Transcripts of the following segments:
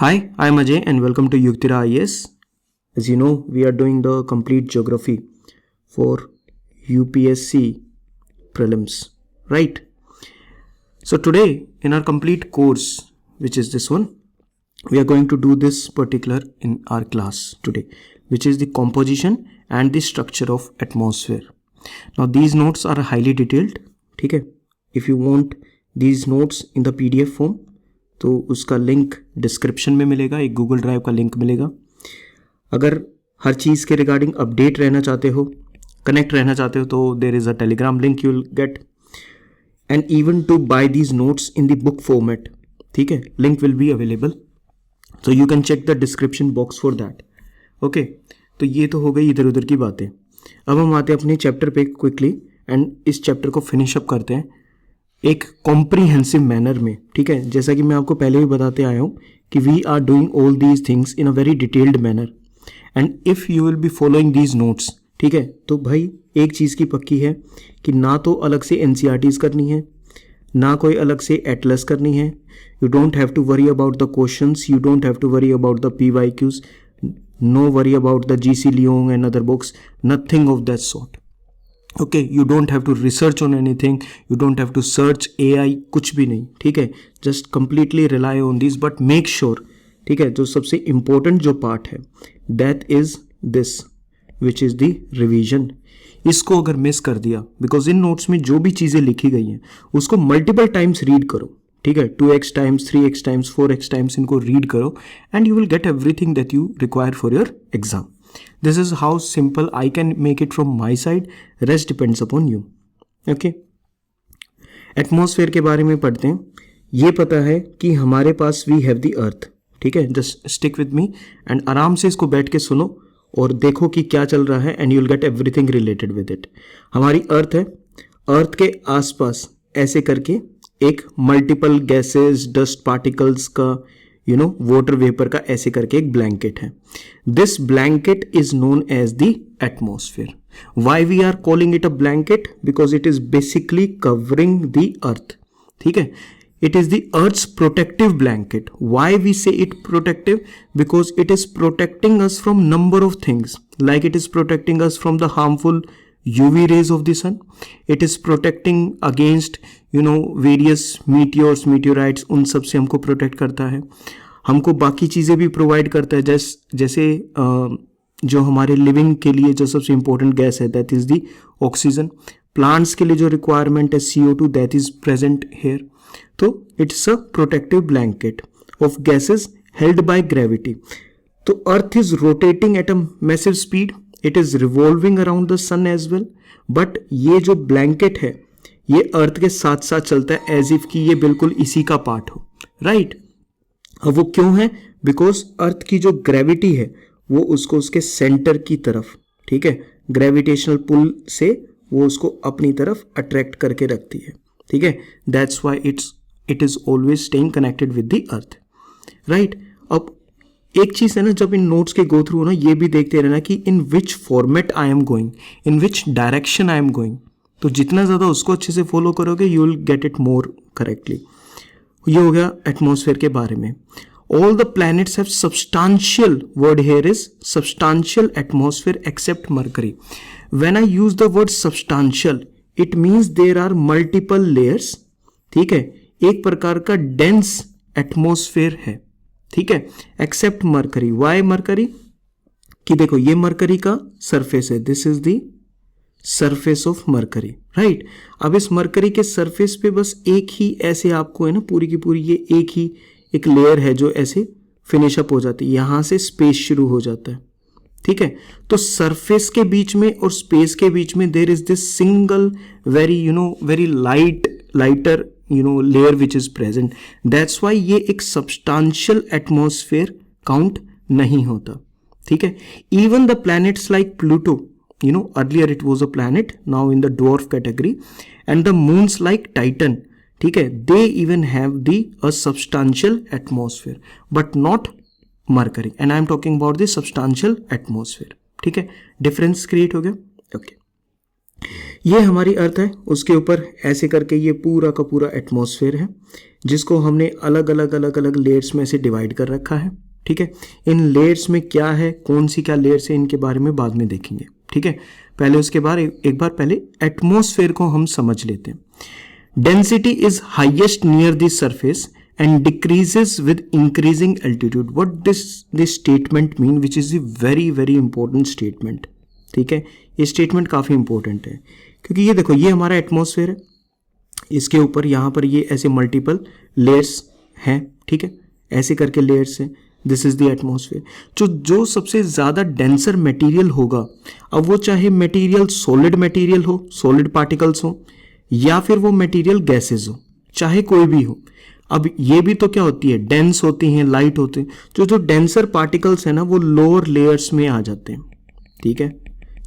Hi, I am Ajay and welcome to Yuktira IAS. As you know, we are doing the complete geography for UPSC prelims, right? So today in our complete course, which is this one, we are going to do this particular in our class today, which is the composition and the structure of atmosphere. Now these notes are highly detailed, ठीक है? If you want these notes in the PDF form, तो उसका link description में मिलेगा, एक Google drive का link मिलेगा. अगर हर चीज़ के रिगार्डिंग अपडेट रहना चाहते हो, कनेक्ट रहना चाहते हो, तो there is a Telegram link you will get, and even to buy these notes in the book format, ठीक है, link will be available, so you can check the description box for that. Okay, तो ये तो हो गई इधर उधर की बातें. अब हम आते हैं अपने चैप्टर पे क्विकली एंड इस चैप्टर को फिनिश अप करते हैं एक कॉम्प्रीहेंसिव मैनर में, ठीक है. जैसा कि मैं आपको पहले भी बताते आया हूँ कि we are doing all these things in a very detailed manner and if you will be following these notes, ठीक है, तो भाई एक चीज़ की पक्की है कि ना तो अलग से NCERTs करनी है, ना कोई अलग से एटलस करनी है. You don't have to worry about the questions, you don't have to worry about the PYQs, no worry about the GC Leong and other books, nothing of that sort. Okay, you don't have to research on anything, you don't have to search AI, कुछ भी नहीं, ठीक है. Just completely rely on this, but make sure, ठीक है, जो सबसे important जो पार्ट है that is this which is the revision. इसको अगर मिस कर दिया, बिकॉज इन नोट्स में जो भी चीज़ें लिखी गई हैं उसको मल्टीपल टाइम्स रीड करो, ठीक है, 2x times, 3x times, 4x times इनको रीड करो and you will get everything that you require for your exam. This is how simple I can make it from my side. Rest depends upon you. Okay. Atmosphere के बारे में पढ़ते हैं. ये पता है कि हमारे पास वी हैव द अर्थ, ठीक है. Just stick with me and आराम से इसको बैठ के सुनो और देखो कि क्या चल रहा है and you will get everything related with it. हमारी अर्थ है, अर्थ के आसपास ऐसे करके एक मल्टीपल गैसेस, डस्ट पार्टिकल्स का, यू नो, वाटर वेपर का ऐसे करके एक ब्लैंकेट है. This blanket is known as the atmosphere. Why we are calling it a blanket? Because it is basically covering the earth, ठीक है. It is the earth's protective blanket. Why we say it protective? Because it is protecting us from number of things, like it is protecting us from the harmful UV rays of the sun. It is protecting against, you know, various meteors, meteorites, उन सब से हमको protect करता है. हमको बाकी चीज़ें भी प्रोवाइड करता है, जैसे जो हमारे लिविंग के लिए जो सबसे इम्पोर्टेंट गैस है that is the oxygen. Plants के लिए जो रिक्वायरमेंट है CO2 that is present here. तो it's a protective blanket of gases held by gravity. तो earth is rotating at a massive speed, it is revolving around the sun as well, but ये जो blanket है ये अर्थ के साथ साथ चलता है एज इफ कि ये बिल्कुल इसी का पार्ट हो, राइट. अब वो क्यों है? बिकॉज अर्थ की जो ग्रेविटी है वो उसको उसके सेंटर की तरफ, ठीक है, ग्रेविटेशनल पुल से वो उसको अपनी तरफ अट्रैक्ट करके रखती है, ठीक है. That's why it is always staying connected with the earth, right. अब एक चीज़ है ना, जब इन नोट्स के गो थ्रू हो ना, ये भी देखते रहना कि in which format I am going, in which direction I am going. तो जितना ज़्यादा उसको अच्छे से फॉलो करोगे you will get it more correctly. ये हो गया एटमॉस्फेयर के बारे में. All the planets have substantial, word here is substantial atmosphere except Mercury. When I use the word substantial it means there are multiple layers, ठीक है. एक प्रकार का डेंस एटमॉस्फेयर है, ठीक है, एक्सेप्ट मरकरी. Y mercury? कि देखो ये मरकरी का सरफेस है, this is the surface of mercury, right. अब इस मरकरी के सरफेस पे बस एक ही ऐसे आपको है ना, पूरी की पूरी ये एक ही एक लेयर है जो ऐसे फिनिश अप हो जाती है, यहां से स्पेस शुरू हो जाता है, ठीक है. तो सरफेस के बीच में और स्पेस के बीच में there is this single very, you know, very lighter, you know, layer which is present. That's why ये एक substantial atmosphere count नहीं होता, ठीक है. Even the planets like Pluto, you know, earlier it was a planet, now in the dwarf category, and the moons like Titan, ठीक है, they even have a substantial atmosphere, but not Mercury. And I am talking about the substantial atmosphere, ठीक है. Difference create हो गया, okay. ये हमारी earth है, उसके ऊपर ऐसे करके ये पूरा का पूरा एटमॉस्फेयर है, जिसको हमने अलग अलग अलग अलग लेयर्स में से डिवाइड कर रखा है। ठीक है, इन लेयर्स में क्या है, कौन सी क्या लेयर्स है, इनके बारे में बाद में देखेंगे। ठीक है, पहले उसके बाद एक बार पहले एटमॉस्फेयर को हम समझ लेते हैं। Density is highest near the surface and decreases with increasing altitude. What does this statement mean, which is a very very important statement? ठीक है, ये स्टेटमेंट काफ़ी इंपॉर्टेंट है, क्योंकि ये देखो, ये हमारा एटमॉस्फेयर है, इसके ऊपर यहाँ पर ये ऐसे मल्टीपल लेयर्स हैं। ठीक है, ऐसे करके लेयर्स हैं, दिस इज द एटमॉस्फेयर। जो सबसे ज़्यादा डेंसर मटेरियल होगा, अब वो चाहे मटेरियल सॉलिड मटेरियल हो, सॉलिड पार्टिकल्स हो, या फिर वो मटेरियल गैसेज हो, चाहे कोई भी हो। अब ये भी तो क्या होती है, डेंस होती हैं, लाइट होते हैं। जो डेंसर पार्टिकल्स हैं ना, वो लोअर लेयर्स में आ जाते हैं। ठीक है,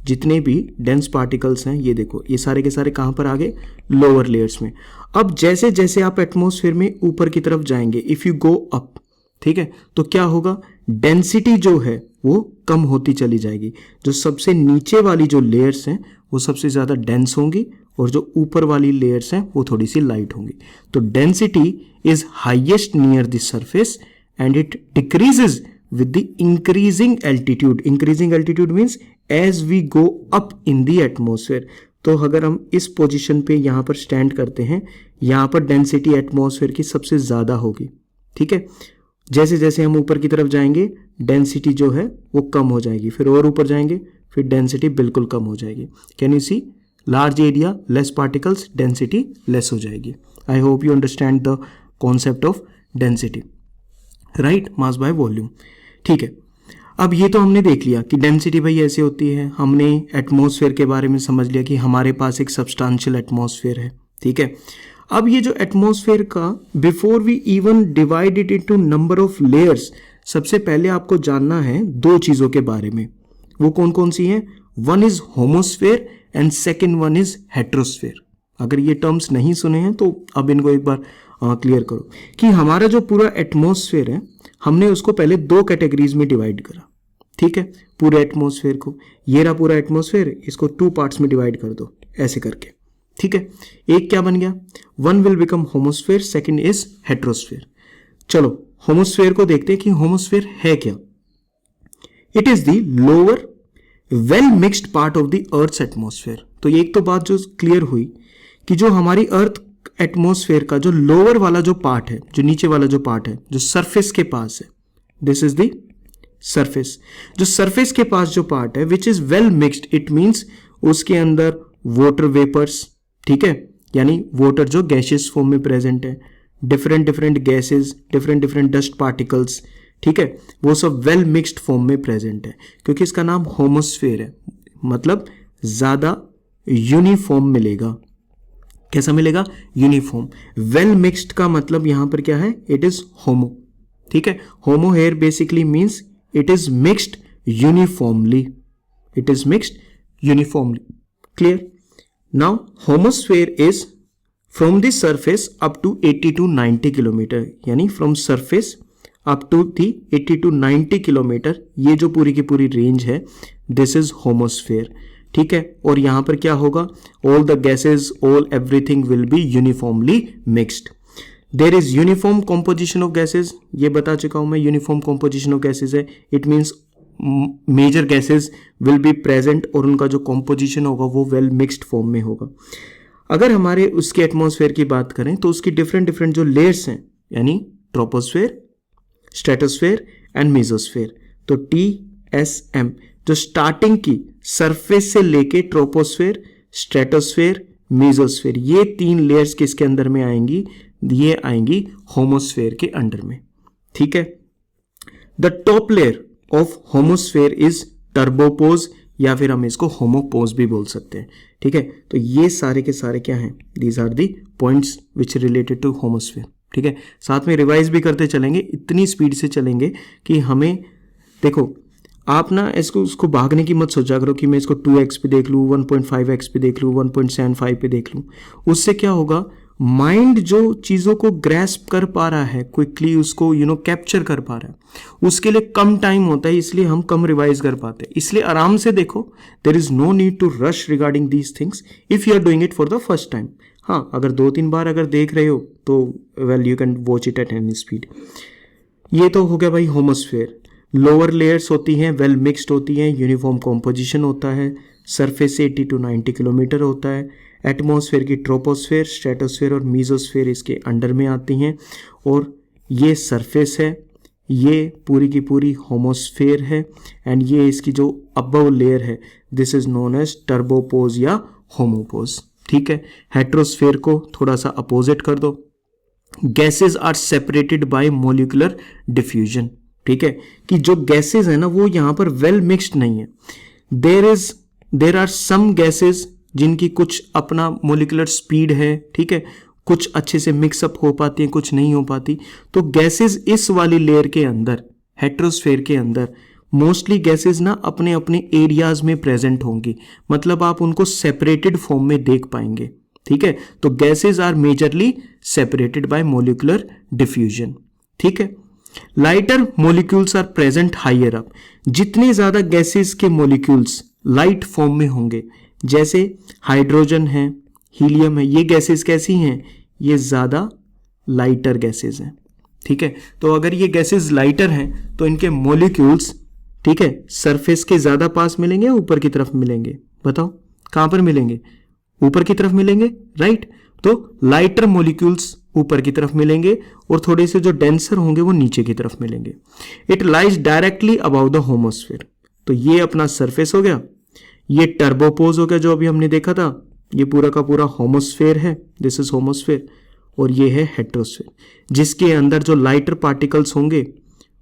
जितने भी डेंस पार्टिकल्स हैं, ये देखो, ये सारे के सारे कहाँ पर आ गए, लोअर लेयर्स में। अब जैसे जैसे आप एटमॉस्फेयर में ऊपर की तरफ जाएंगे, इफ़ यू गो अप, ठीक है, तो क्या होगा, डेंसिटी जो है वो कम होती चली जाएगी। जो सबसे नीचे वाली जो लेयर्स हैं वो सबसे ज़्यादा डेंस होंगी, और जो ऊपर वाली लेयर्स हैं वो थोड़ी सी लाइट होंगी। तो density is highest near the surface and it decreases with the increasing altitude. Increasing altitude means as we go up in the atmosphere. तो अगर हम इस पोजीशन पे यहाँ पर स्टैंड करते हैं, यहाँ पर डेंसिटी एटमॉस्फेयर की सबसे ज़्यादा होगी। ठीक है, जैसे जैसे हम ऊपर की तरफ जाएंगे, डेंसिटी जो है वो कम हो जाएगी, फिर और ऊपर जाएंगे, फिर डेंसिटी बिल्कुल कम हो जाएगी। Can you see, large area, less particles, density less हो जाएगी। I hope you understand the concept of density, right, mass by volume. ठीक है, अब ये तो हमने देख लिया कि डेंसिटी भाई ऐसे होती है। हमने एटमॉस्फेयर के बारे में समझ लिया कि हमारे पास एक सब्सटेंशियल एटमॉस्फेयर है। ठीक है, अब ये जो एटमॉस्फेयर का, before we even divide it into number of layers, सबसे पहले आपको जानना है दो चीज़ों के बारे में। वो कौन कौन सी हैं? One is homosphere and second one is heterosphere. अगर ये टर्म्स नहीं सुने हैं तो अब इनको एक बार क्लियर करो कि हमारा जो पूरा एटमॉस्फेयर है, हमने उसको पहले दो कैटेगरीज में डिवाइड करा। ठीक है, पूरे एटमॉस्फेयर को, ये रहा पूरा एटमॉस्फेयर, इसको टू पार्ट्स में डिवाइड कर दो ऐसे करके। ठीक है, एक क्या बन गया, one will become homosphere, second is heterosphere. चलो होमोस्फेयर को देखते हैं कि होमोस्फेयर है क्या। It is the lower well mixed part of the earth's atmosphere. तो ये एक तो बात जो क्लियर हुई कि जो हमारी अर्थ एटमॉस्फेयर का जो लोअर वाला जो पार्ट है, जो नीचे वाला जो पार्ट है, जो सरफेस के पास है, दिस इज द सरफेस। जो सरफेस के पास जो पार्ट है which is well mixed, it means उसके अंदर वाटर वेपर्स, ठीक है, यानी वाटर जो गैसियस फॉर्म में प्रेजेंट है, different different gases, different different dust particles, ठीक है, वो सब वेल मिक्स्ड फॉर्म में प्रेजेंट है। क्योंकि इसका नाम होमोस्फेयर है, मतलब ज्यादा यूनिफॉर्म मिलेगा। कैसा मिलेगा? यूनिफॉर्म। वेल मिक्स्ड का मतलब यहां पर क्या है? It is homo. ठीक है, homo here basically means it is mixed uniformly, it is mixed uniformly. Clear? Now homosphere is from the surface up to 80 to 90 kilometre, यानी from surface up to the 80 to 90 kilometre, ये जो पूरी की पूरी range है, this is होमोस्फेयर। ठीक है, और यहां पर क्या होगा? All the gases, all everything will be uniformly mixed. There is uniform composition of gases, ये बता चुका हूं मैं, यूनिफॉर्म कॉम्पोजिशन ऑफ गैसेज है। It means major gases will be present और उनका जो कॉम्पोजिशन होगा वो वेल मिक्स्ड फॉर्म में होगा। अगर हमारे उसके एटमॉस्फेयर की बात करें तो उसकी डिफरेंट डिफरेंट जो लेयर्स हैं, यानी ट्रोपोस्फेयर, स्ट्रेटोस्फेयर एंड मेसोस्फेयर। तो TSM जो स्टार्टिंग की सरफेस से लेके ट्रोपोस्फेयर, स्ट्रेटोस्फेयर, मेसोस्फेयर, ये तीन लेयर्स किसके अंदर में आएंगी? ये आएंगी होमोस्फेयर के अंडर में। ठीक है, the top layer of homosphere is turbopause, या फिर हम इसको होमोपोज भी बोल सकते हैं। ठीक है, तो ये सारे के सारे क्या हैं? These are the points which related to homosphere. ठीक है, साथ में रिवाइज भी करते चलेंगे, इतनी स्पीड से चलेंगे कि हमें, देखो आप ना उसको भागने की मत सोचा करो कि मैं इसको 2x पे देख लूँ, 1.5x पे देख लूँ, 1.75 पे देख लूँ। उससे क्या होगा? माइंड जो चीज़ों को ग्रैस्प कर पा रहा है, क्विकली उसको कैप्चर कर पा रहा है, उसके लिए कम टाइम होता है, इसलिए हम कम रिवाइज कर पाते हैं। इसलिए आराम से देखो, there is no need to rush regarding these things if you are doing it for the first time. हाँ, अगर 2-3 बार अगर देख रहे हो तो well you can watch it at any speed. ये तो हो गया भाई होमोस्फेयर। लोअर लेयर्स होती हैं, वेल मिक्सड होती हैं, यूनिफॉर्म कॉम्पोजिशन होता है, सरफेस 80 to 90 किलोमीटर होता है। एटमॉस्फेयर की ट्रोपोस्फेयर, स्ट्रेटोस्फेयर और मीजोस्फेयर इसके अंडर में आती हैं। और ये सरफेस है, ये पूरी की पूरी होमोस्फेयर है। एंड ये इसकी जो अबव लेयर है, दिस इज नोन एज टर्बोपोज या होमोपोज। ठीक है, हेट्रोस्फेयर को थोड़ा सा अपोजिट कर दो। Gases are separated by molecular diffusion. ठीक है, कि जो गैसेज है ना वो यहाँ पर वेल मिक्सड नहीं है। देर आर सम गैसेज जिनकी कुछ अपना मोलिकुलर स्पीड है। ठीक है, कुछ अच्छे से मिक्सअप हो पाती हैं, कुछ नहीं हो पाती। तो गैसेज इस वाली लेयर के अंदर, हेट्रोस्फेयर के अंदर मोस्टली गैसेज ना अपने अपने एरियाज में प्रेजेंट होंगी, मतलब आप उनको सेपरेटेड फॉर्म में देख पाएंगे। ठीक है, तो gases are majorly separated by molecular diffusion. ठीक है, lighter molecules are present higher up. जितने ज्यादा गैसेज के मोलिक्यूल्स लाइट फॉर्म में होंगे, जैसे हाइड्रोजन है, हीलियम है, ये गैसेज कैसी हैं, ये ज्यादा लाइटर गैसेज हैं। ठीक है, तो अगर ये गैसेज लाइटर हैं तो इनके मोलिक्यूल्स, ठीक है, सरफेस के ज्यादा पास मिलेंगे, ऊपर की तरफ मिलेंगे? बताओ कहां पर मिलेंगे? ऊपर की तरफ मिलेंगे, राइट। तो लाइटर मोलिक्यूल्स ऊपर की तरफ मिलेंगे और थोड़े से जो डेंसर होंगे वो नीचे की तरफ मिलेंगे। It lies directly about the होमोस्फेयर। तो ये अपना सरफेस हो गया, ये टर्बोपोज हो गया जो अभी हमने देखा था, ये पूरा का पूरा होमोस्फेयर है, दिस इज होमोस्फेयर। और ये है हेट्रोस्फेयर, जिसके अंदर जो लाइटर पार्टिकल्स होंगे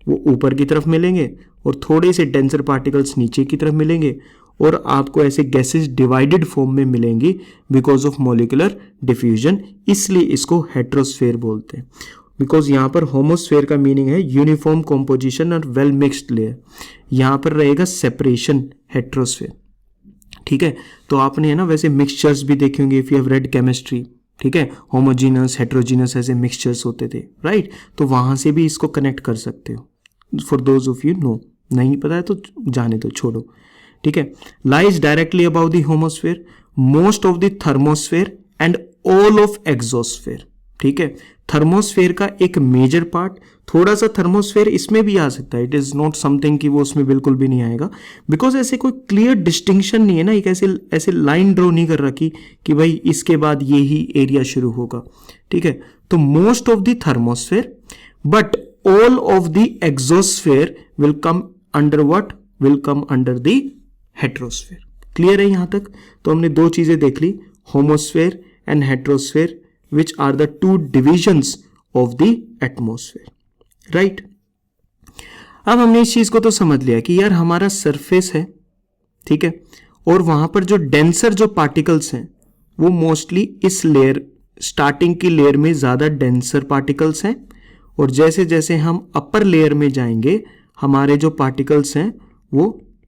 वो ऊपर की तरफ मिलेंगे और थोड़े से डेंसर पार्टिकल्स नीचे की तरफ मिलेंगे। और आपको ऐसे गैसेस डिवाइडेड फॉर्म में मिलेंगी बिकॉज ऑफ मॉलिक्यूलर डिफ्यूजन, इसलिए इसको हेट्रोस्फेयर बोलते हैं। बिकॉज यहाँ पर होमोस्फेयर का मीनिंग है यूनिफॉर्म कॉम्पोजिशन और वेल मिक्स्ड लेयर, यहाँ पर रहेगा सेपरेशन, हेट्रोस्फेयर। ठीक है, तो आपने है ना वैसे मिक्सचर्स भी देखे होंगे if you have read chemistry. ठीक है, होमोजीनस, हेट्रोजीनस ऐसे मिक्सचर्स होते थे, राइट। तो वहां से भी इसको कनेक्ट कर सकते हो। For those of you know, नहीं पता है तो जाने दो, छोड़ो। ठीक है, lies directly about the होमोस्फेयर, most of the thermosphere and all of exosphere. ठीक है, थर्मोस्फेयर का एक मेजर पार्ट, थोड़ा सा थर्मोस्फेयर इसमें भी आ सकता है, इट इज नॉट समथिंग कि वो उसमें बिल्कुल भी नहीं आएगा, बिकॉज ऐसे कोई क्लियर डिस्टिंक्शन नहीं है ना, एक ऐसे लाइन ड्रॉ नहीं कर रखी कि भाई इसके बाद ये ही एरिया शुरू होगा। ठीक है, तो most of the thermosphere but all of the exosphere will come under what, will come under the heterosphere. Clear है यहां तक? तो हमने दो चीजें देख ली, homosphere and heterosphere, which are the two divisions of the atmosphere, right? अब हमने इस चीज को तो समझ लिया कि यार हमारा सरफेस है, ठीक है, और वहां पर जो डेंसर जो पार्टिकल्स हैं वो मोस्टली इस लेयर, स्टार्टिंग की लेयर में ज्यादा डेंसर पार्टिकल्स हैं, और जैसे जैसे हम अपर लेयर में जाएंगे हमारे जो पार्टिकल्स हैं वो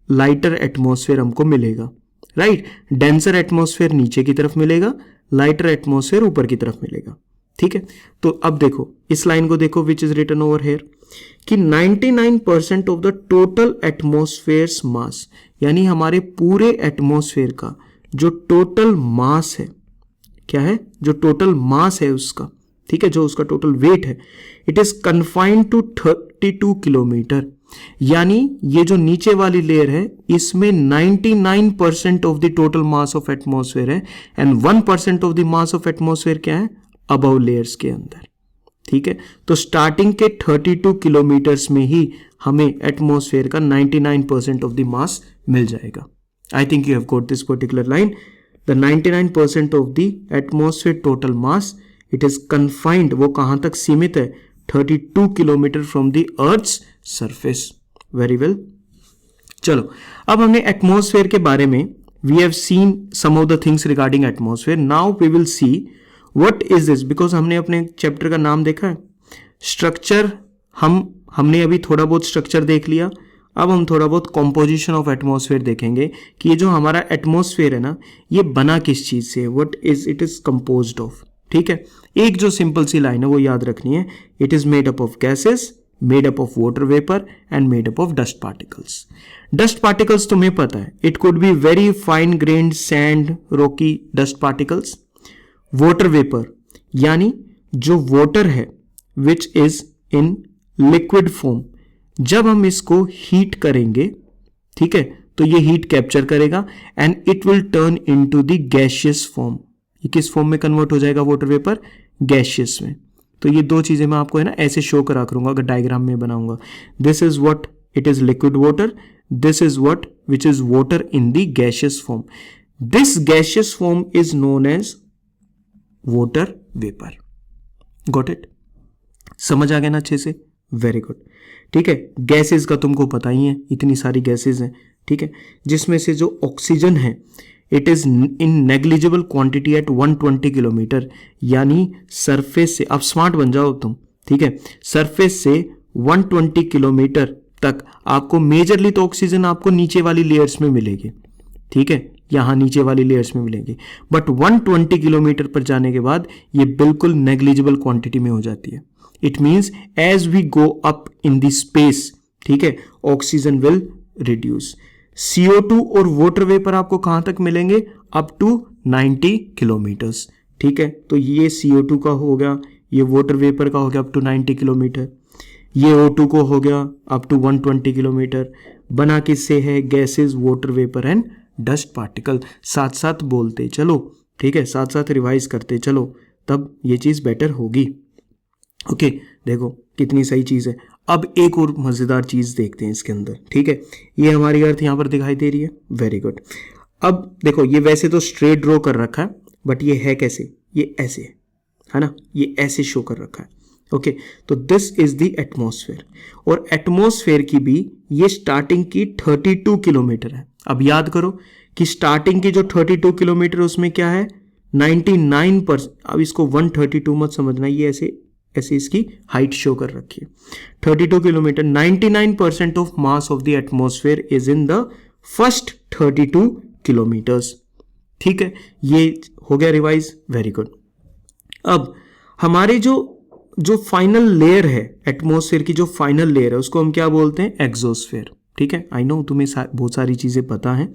लाइटर एटमॉस्फेयर हमको मिलेगा, राइट। डेंसर एटमॉस्फेयर नीचे की तरफ मिलेगा, लाइटर एटमॉस्फेयर ऊपर की तरफ मिलेगा। ठीक है, तो अब देखो इस लाइन को देखो, which is written over here कि 99% of the total atmosphere's mass, यानी हमारे पूरे एटमॉस्फेयर का जो टोटल मास है, क्या है, जो टोटल मास है उसका, ठीक है, जो उसका टोटल वेट है, it is confined to 32 kilometre. यानी ये जो नीचे वाली लेयर है इसमें 99% of the total mass of atmosphere है and 1% of the mass of atmosphere क्या है, अबव लेयर्स के अंदर। ठीक है, तो स्टार्टिंग के 32 किलोमीटर्स में ही हमें एटमॉस्फेयर का 99% ऑफ द मास मिल जाएगा। I think you have got this particular line, the 99% of the atmosphere total mass, it is confined, वो कहां तक सीमित है, 32 kilometre from the earth's surface. Very well, चलो अब हमने एटमॉस्फेयर के बारे में, we have seen some of the things regarding atmosphere, now we will see what is this, because हमने अपने चैप्टर का नाम देखा है स्ट्रक्चर, हमने अभी थोड़ा बहुत स्ट्रक्चर देख लिया, अब हम थोड़ा बहुत कॉम्पोजिशन ऑफ एटमॉस्फेयर देखेंगे कि ये जो हमारा एटमॉस्फेयर है ना ये बना किस चीज से, what is it is composed of. ठीक है, एक जो सिंपल सी लाइन है वो याद रखनी है, it is made up of gases, made up of water vapour and made up of dust particles. Dust particles तुम्हें पता है, it could be very fine grand sand, Rocky dust particles. Water vapour यानी जो water है which is in liquid form, जब हम इसको heat करेंगे, ठीक है, तो ये हीट कैप्चर करेगा and it will turn into the gaseous form. ये किस फॉर्म में कन्वर्ट हो जाएगा वाटर वेपर? गैसियस में। तो ये दो चीजें मैं आपको है ना ऐसे शो करा करूंगा अगर डायग्राम में बनाऊंगा। This is what it is liquid water, this is what which is water in the gaseous form. This gaseous form is known as water vapour. Got it? समझ आ गया ना अच्छे से? Very good. ठीक है, गैसेस का तुमको पता ही है, इतनी सारी गैसेस हैं, ठीक है, जिसमें से जो ऑक्सीजन है it is in negligible quantity eight 120 kilometre, यानी सरफेस से, अब स्मार्ट बन जाओ तुम, ठीक है, सरफेस से 120 किलोमीटर तक आपको मेजरली तो ऑक्सीजन आपको नीचे वाली लेयर्स में मिलेगी, ठीक है, यहां नीचे वाली लेयर्स में मिलेगी, बट 120 किलोमीटर पर जाने के बाद ये बिल्कुल नेग्लिजिबल क्वांटिटी में हो जाती है। It means as we go up in the space, ठीक है, ऑक्सीजन विल रिड्यूस। CO2 और वाटर वेपर आपको कहां तक मिलेंगे? अप टू 90 किलोमीटर्स, ठीक है, तो ये CO2 का हो गया, ये वाटर वेपर का हो गया अप टू 90 किलोमीटर, ये O2 को हो गया अप टू 120 किलोमीटर। बना किससे है? Gases, water vapour and dust particle. साथ साथ बोलते चलो, ठीक है, साथ साथ रिवाइज करते चलो, तब ये चीज बेटर होगी। ओके, देखो कितनी सही चीज है। अब एक और मजेदार चीज देखते हैं इसके अंदर, ठीक है, ये हमारी अर्थ यहां पर दिखाई दे रही है, वेरी गुड। अब देखो ये वैसे तो स्ट्रेट ड्रॉ कर रखा है, बट ये है कैसे? ये ऐसे है ना, ये ऐसे शो कर रखा है। ओके, तो दिस इज द एटमॉस्फेयर, और एटमॉस्फेयर की भी ये स्टार्टिंग की 32 किलोमीटर है। अब याद करो कि स्टार्टिंग की जो 32 किलोमीटर उसमें क्या है? 99%। अब इसको 132 मत समझना, ये ऐसे ऐसे इसकी हाइट शो कर रखी है। 32 kilometre, 99% of mass of the atmosphere is in the first 32 kilometres, ठीक है, ये हो गया रिवाइज, वेरी गुड। अब हमारे जो फाइनल लेयर है, एटमॉस्फेयर की जो फाइनल लेयर है, उसको हम क्या बोलते हैं? एग्जोस्फेयर, ठीक है। आई नो तुम्हें बहुत सारी चीजें पता है,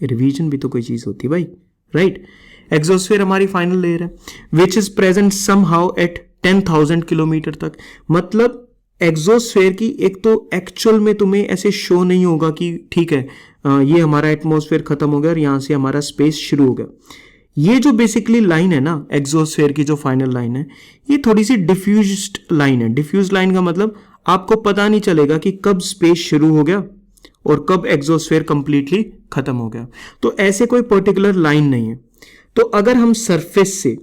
रिवीजन भी तो कोई चीज होती है भाई, राइट। एग्जोस्फेयर हमारी फाइनल लेयर है which is present somehow at 10,000 kilometre तक। मतलब एग्जोस्फेयर की एक तो एक्चुअल में तुम्हें ऐसे शो नहीं होगा कि ठीक है ये हमारा एटमॉस्फेयर खत्म हो गया और यहां से हमारा स्पेस शुरू हो गया। ये जो बेसिकली लाइन है ना, एग्जोस्फेयर की जो फाइनल लाइन है, ये थोड़ी सी डिफ्यूज्ड लाइन है। डिफ्यूज लाइन का मतलब आपको पता नहीं चलेगा कि कब स्पेस शुरू हो गया और कब एग्जोस्फेयर कंप्लीटली खत्म हो गया। तो ऐसे कोई पर्टिकुलर लाइन नहीं है। तो अगर हम सरफेस से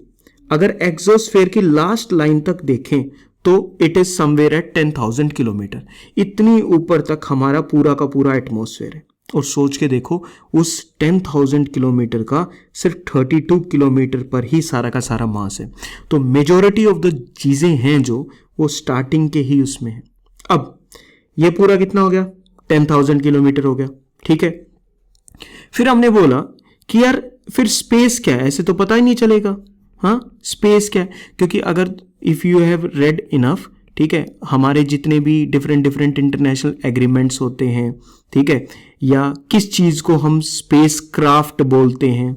अगर एग्जोस्फेयर की लास्ट लाइन तक देखें तो it is somewhere eight 10,000 kilometre. इतनी ऊपर तक हमारा पूरा का पूरा एटमॉस्फेयर है। और सोच के देखो, उस 10,000 किलोमीटर का सिर्फ 32 किलोमीटर पर ही सारा का सारा मास है। तो मेजॉरिटी ऑफ द चीजें हैं जो वो स्टार्टिंग के ही उसमें है। अब ये पूरा कितना हो गया? 10,000 किलोमीटर हो गया, ठीक है। फिर हमने बोला कि यार फिर स्पेस क्या है? ऐसे तो पता ही नहीं चलेगा, हाँ, स्पेस क्या है? क्योंकि अगर if you have read enough, ठीक है, हमारे जितने भी डिफरेंट इंटरनेशनल एग्रीमेंट्स होते हैं, ठीक है, या किस चीज को हम स्पेस क्राफ्ट बोलते हैं,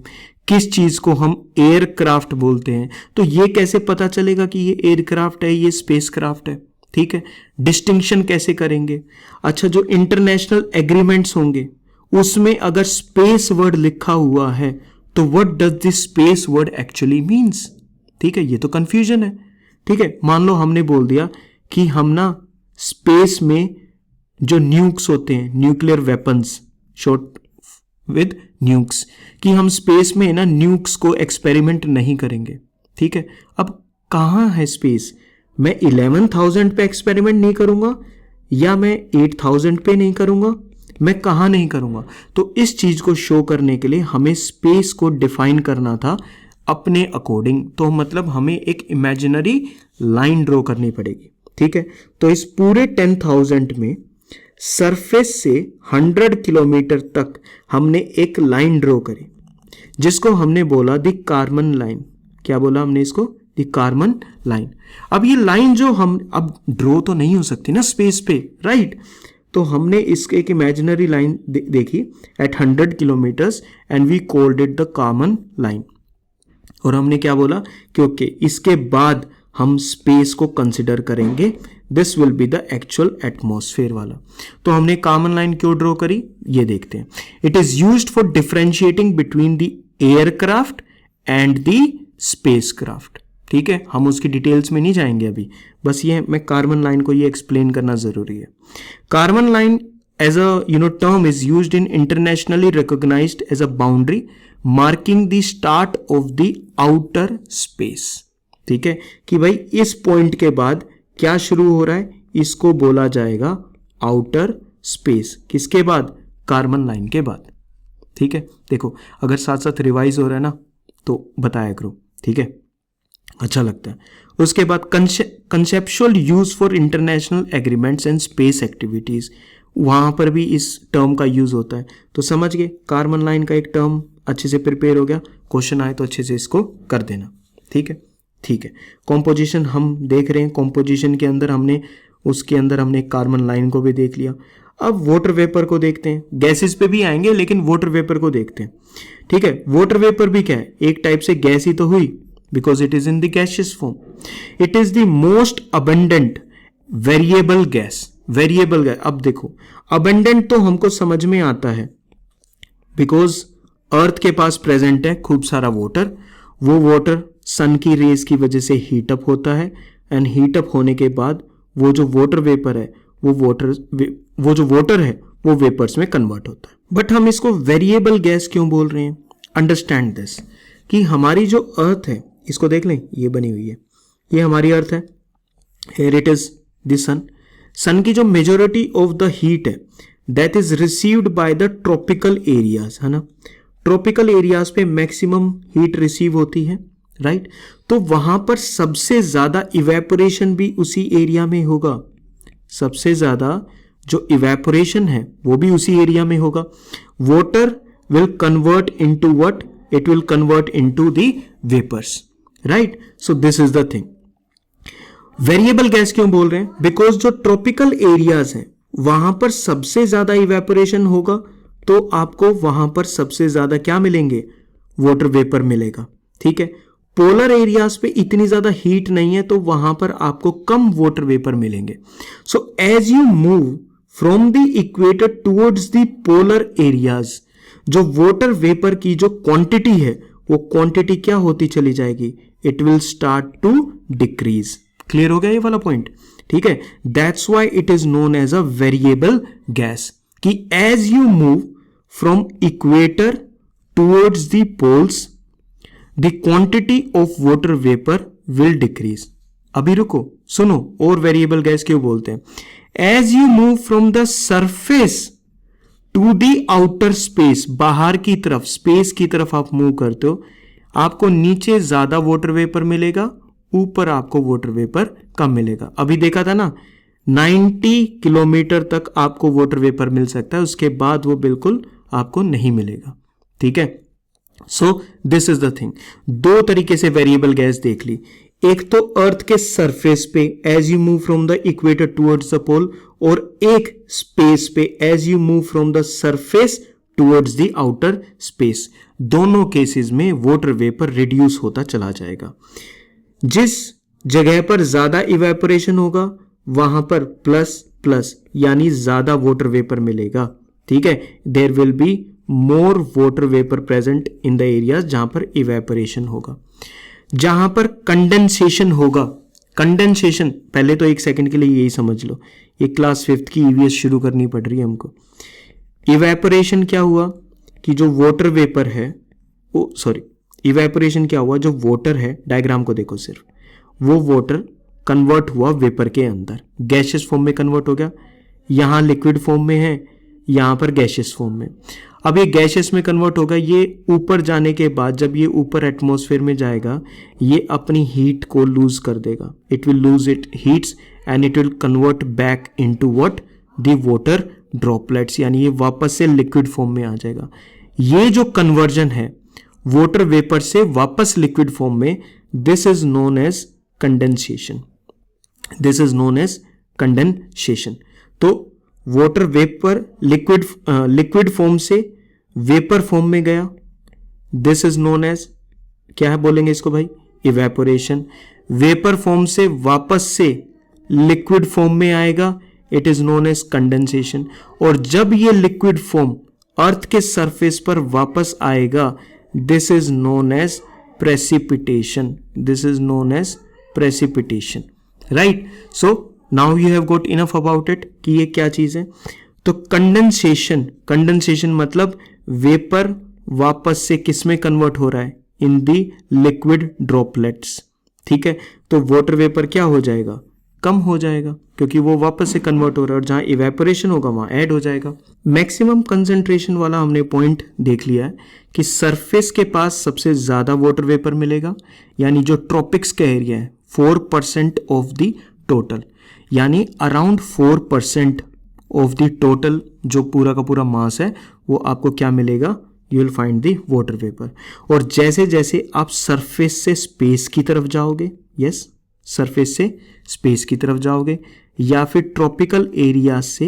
किस चीज को हम एयरक्राफ्ट बोलते हैं, तो ये कैसे पता चलेगा कि ये एयरक्राफ्ट है, ये स्पेस क्राफ्ट है, ठीक है। डिस्टिंक्शन कैसे करेंगे? अच्छा, जो इंटरनेशनल एग्रीमेंट्स होंगे उसमें अगर स्पेस वर्ड लिखा हुआ है तो what does this space word actually means, ठीक है, ये तो कंफ्यूजन है, ठीक है। मान लो हमने बोल दिया कि हम ना स्पेस में जो न्यूक्स होते हैं, nuclear weapons, short with nukes, कि हम स्पेस में ना न्यूक्स को एक्सपेरिमेंट नहीं करेंगे, ठीक है। अब कहाँ है स्पेस? मैं 11,000 पे एक्सपेरिमेंट नहीं करूंगा या मैं 8,000 पे नहीं करूंगा, मैं कहाँ नहीं करूंगा? तो इस चीज को शो करने के लिए हमें स्पेस को डिफाइन करना था अपने अकॉर्डिंग। तो मतलब हमें एक इमेजिनरी लाइन ड्रॉ करनी पड़ेगी, ठीक है। तो इस पूरे 10,000 में सरफेस से 100 किलोमीटर तक हमने एक लाइन ड्रॉ करी जिसको हमने बोला द कार्मन लाइन। क्या बोला हमने इसको? The Karman line. अब ये लाइन जो हम अब ड्रॉ तो नहीं हो सकती ना स्पेस पे, राइट? तो हमने इसके एक इमेजिनरी लाइन देखी at 100 kilometres and we called it the Karman line. और हमने क्या बोला कि ओके इसके बाद हम स्पेस को कंसिडर करेंगे, this will be the actual atmosphere वाला। तो हमने कॉमन लाइन क्यों ड्रॉ करी ये देखते हैं। It is used for differentiating between the aircraft and the spacecraft. ठीक है, हम उसकी डिटेल्स में नहीं जाएंगे अभी, बस ये मैं कार्बन लाइन को ये एक्सप्लेन करना जरूरी है। Karman line as a term is used in internationally recognised as a boundary marking the start of the outer space. ठीक है, कि भाई इस पॉइंट के बाद क्या शुरू हो रहा है, इसको बोला जाएगा आउटर स्पेस। किसके बाद? कार्बन लाइन के बाद। ठीक है, देखो अगर साथ साथ रिवाइज हो रहा है ना तो बताया करो, ठीक है, अच्छा लगता है। उसके बाद conceptual use for international agreements and space activities, वहां पर भी इस टर्म का यूज होता है। तो समझ गए, कार्बन लाइन का एक टर्म अच्छे से प्रिपेयर हो गया, क्वेश्चन आए तो अच्छे से इसको कर देना। ठीक है, ठीक है। कॉम्पोजिशन हम देख रहे हैं, कॉम्पोजिशन के अंदर हमने उसके अंदर हमने कार्बन लाइन को भी देख लिया। अब वाटर वेपर को देखते हैं, गैसेस पे भी आएंगे लेकिन वाटर वेपर को देखते हैं। ठीक है, वाटर वेपर भी क्या है, एक टाइप से गैस ही तो हुई, because it is in the gaseous form. It is the most abundant variable gas. Variable gas, अब देखो अबंडेंट तो हमको समझ में आता है बिकॉज अर्थ के पास प्रेजेंट है खूब सारा वाटर, वो वाटर सन की रेज की वजह से हीट अप होता है एंड हीट अप होने के बाद वो जो वाटर वेपर है वो जो वाटर है वो वेपर्स में कन्वर्ट होता है। बट हम इसको वेरिएबल गैस क्यों बोल रहे हैं? अंडरस्टैंड दिस कि हमारी जो अर्थ है, इसको देख लें, ये बनी हुई है, ये हमारी अर्थ है, हियर इट इज द सन। सन की जो मेजोरिटी ऑफ द हीट है that is received by the tropical areas, है ना। ट्रॉपिकल एरियाज पे मैक्सिमम हीट रिसीव होती है, राइट। तो वहां पर सबसे ज्यादा इवेपोरेशन भी उसी एरिया में होगा, सबसे ज्यादा जो इवेपोरेशन है वो भी उसी एरिया में होगा। Water will convert into what? It will convert into the vapours, right. So this is the thing. Variable gas क्यों बोल रहे हैं? बिकॉज जो ट्रॉपिकल एरियाज हैं वहां पर सबसे ज्यादा इवेपोरेशन होगा, तो आपको वहां पर सबसे ज्यादा क्या मिलेंगे? वाटर वेपर मिलेगा। ठीक है, पोलर एरियाज पे इतनी ज्यादा हीट नहीं है तो वहां पर आपको कम वाटर वेपर मिलेंगे। So as you move from the equator towards the polar areas, जो वाटर वेपर की जो क्वांटिटी है वो क्वांटिटी क्या होती चली जाएगी? It will start to decrease. Clear हो गया ये वाला पॉइंट? ठीक है, that's why it is known as a variable gas, कि as you move from equator towards the poles the quantity of water vapour will decrease. अभी रुको, सुनो, और वेरिएबल गैस क्यों बोलते हैं? As you move from the surface to the outer space, बाहर की तरफ, स्पेस की तरफ आप मूव करते हो, आपको नीचे ज्यादा वाटर वेपर मिलेगा, ऊपर आपको वाटर वेपर कम मिलेगा। अभी देखा था ना, 90 किलोमीटर तक आपको वाटर वेपर मिल सकता है, उसके बाद वो बिल्कुल आपको नहीं मिलेगा। ठीक है, so this is the thing. दो तरीके से वेरिएबल गैस देख ली, एक तो अर्थ के सरफेस पे as you move from the equator towards the pole, और एक स्पेस पे as you move from the surface towards the outer space. दोनों केसेस में वाटर वेपर रिड्यूस होता चला जाएगा। जिस जगह पर ज्यादा इवेपोरेशन होगा वहां पर प्लस प्लस यानी ज्यादा वाटर वेपर मिलेगा। ठीक है, there will be more water vapour present in the areas जहां पर इवेपोरेशन होगा। जहां पर कंडेंसेशन होगा, कंडेंसेशन पहले तो एक सेकंड के लिए यही समझ लो, ये क्लास 5th की ईवीएस शुरू करनी पड़ रही है हमको। इवेपोरेशन क्या हुआ कि जो वाटर वेपर है, इवेपोरेशन क्या हुआ, जो वाटर है, डायग्राम को देखो सिर्फ, वो वाटर कन्वर्ट हुआ वेपर के अंदर, गैसियस फॉर्म में कन्वर्ट हो गया। यहां लिक्विड फॉर्म में है, यहां पर गैसियस फॉर्म में। अब ये गैसियस में कन्वर्ट होगा, ये ऊपर जाने के बाद जब ये ऊपर एटमॉस्फेयर में जाएगा ये अपनी हीट को लूज कर देगा, it will lose it heats and it will convert back into what? The water droplets, यानी ये वापस से लिक्विड फॉर्म में आ जाएगा। ये जो कन्वर्जन है वाटर वेपर से वापस लिक्विड फॉर्म में, this is known as condensation, this is known as condensation. तो वाटर वेपर लिक्विड फॉर्म से वेपर फॉर्म में गया, दिस इज नोन एज, क्या है बोलेंगे इसको भाई, इवेपोरेशन। वेपर फॉर्म से वापस से लिक्विड फॉर्म में आएगा, it is known as condensation. और जब ये लिक्विड फॉर्म अर्थ के सरफेस पर वापस आएगा, this is known as precipitation, this is known as precipitation, right. So now you have got enough about it कि ये क्या चीज है। तो कंडेंसेशन, कंडेंसेशन मतलब वेपर वापस से किस में कन्वर्ट हो रहा है, इन दी लिक्विड ड्रॉपलेट्स, ठीक है। तो वाटर वेपर क्या हो जाएगा, कम हो जाएगा, क्योंकि वो वापस से कन्वर्ट हो रहा है, और जहां इवेपोरेशन होगा वहां ऐड हो जाएगा। मैक्सिमम कंसंट्रेशन वाला हमने पॉइंट देख लिया है कि सरफेस के पास सबसे ज्यादा वाटर वेपर मिलेगा, यानी जो ट्रॉपिक्स का एरिया है 4% ऑफ द टोटल, यानी अराउंड 4% ऑफ द टोटल जो पूरा का पूरा मास है वो आपको क्या मिलेगा, you will find the water vapour. और जैसे जैसे आप सरफेस से स्पेस की तरफ जाओगे, यस, सरफेस से स्पेस की तरफ जाओगे, या फिर ट्रॉपिकल एरिया से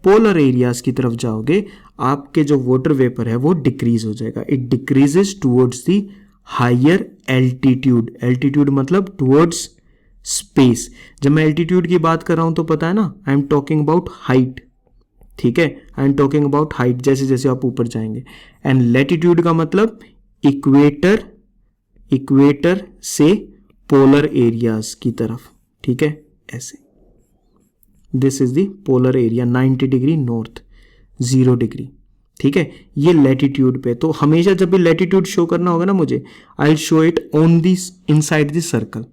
पोलर एरियाज की तरफ जाओगे, आपके जो वाटर वेपर है वो डिक्रीज हो जाएगा। It decreases towards the higher altitude, altitude मतलब टुवर्ड्स स्पेस। जब मैं एल्टीट्यूड की बात कर रहा हूं तो पता है ना, I am talking about height, ठीक है, I am talking about height, जैसे जैसे आप ऊपर जाएंगे। एंड लैटिट्यूड का मतलब इक्वेटर, इक्वेटर से पोलर एरियाज की तरफ, ठीक है, ऐसे। This is the polar area, 90 degree north, 0 degree, ठीक है, ये लैटिट्यूड पे। तो हमेशा जब भी लैटिट्यूड शो करना होगा ना मुझे, I will show it on this inside this circle,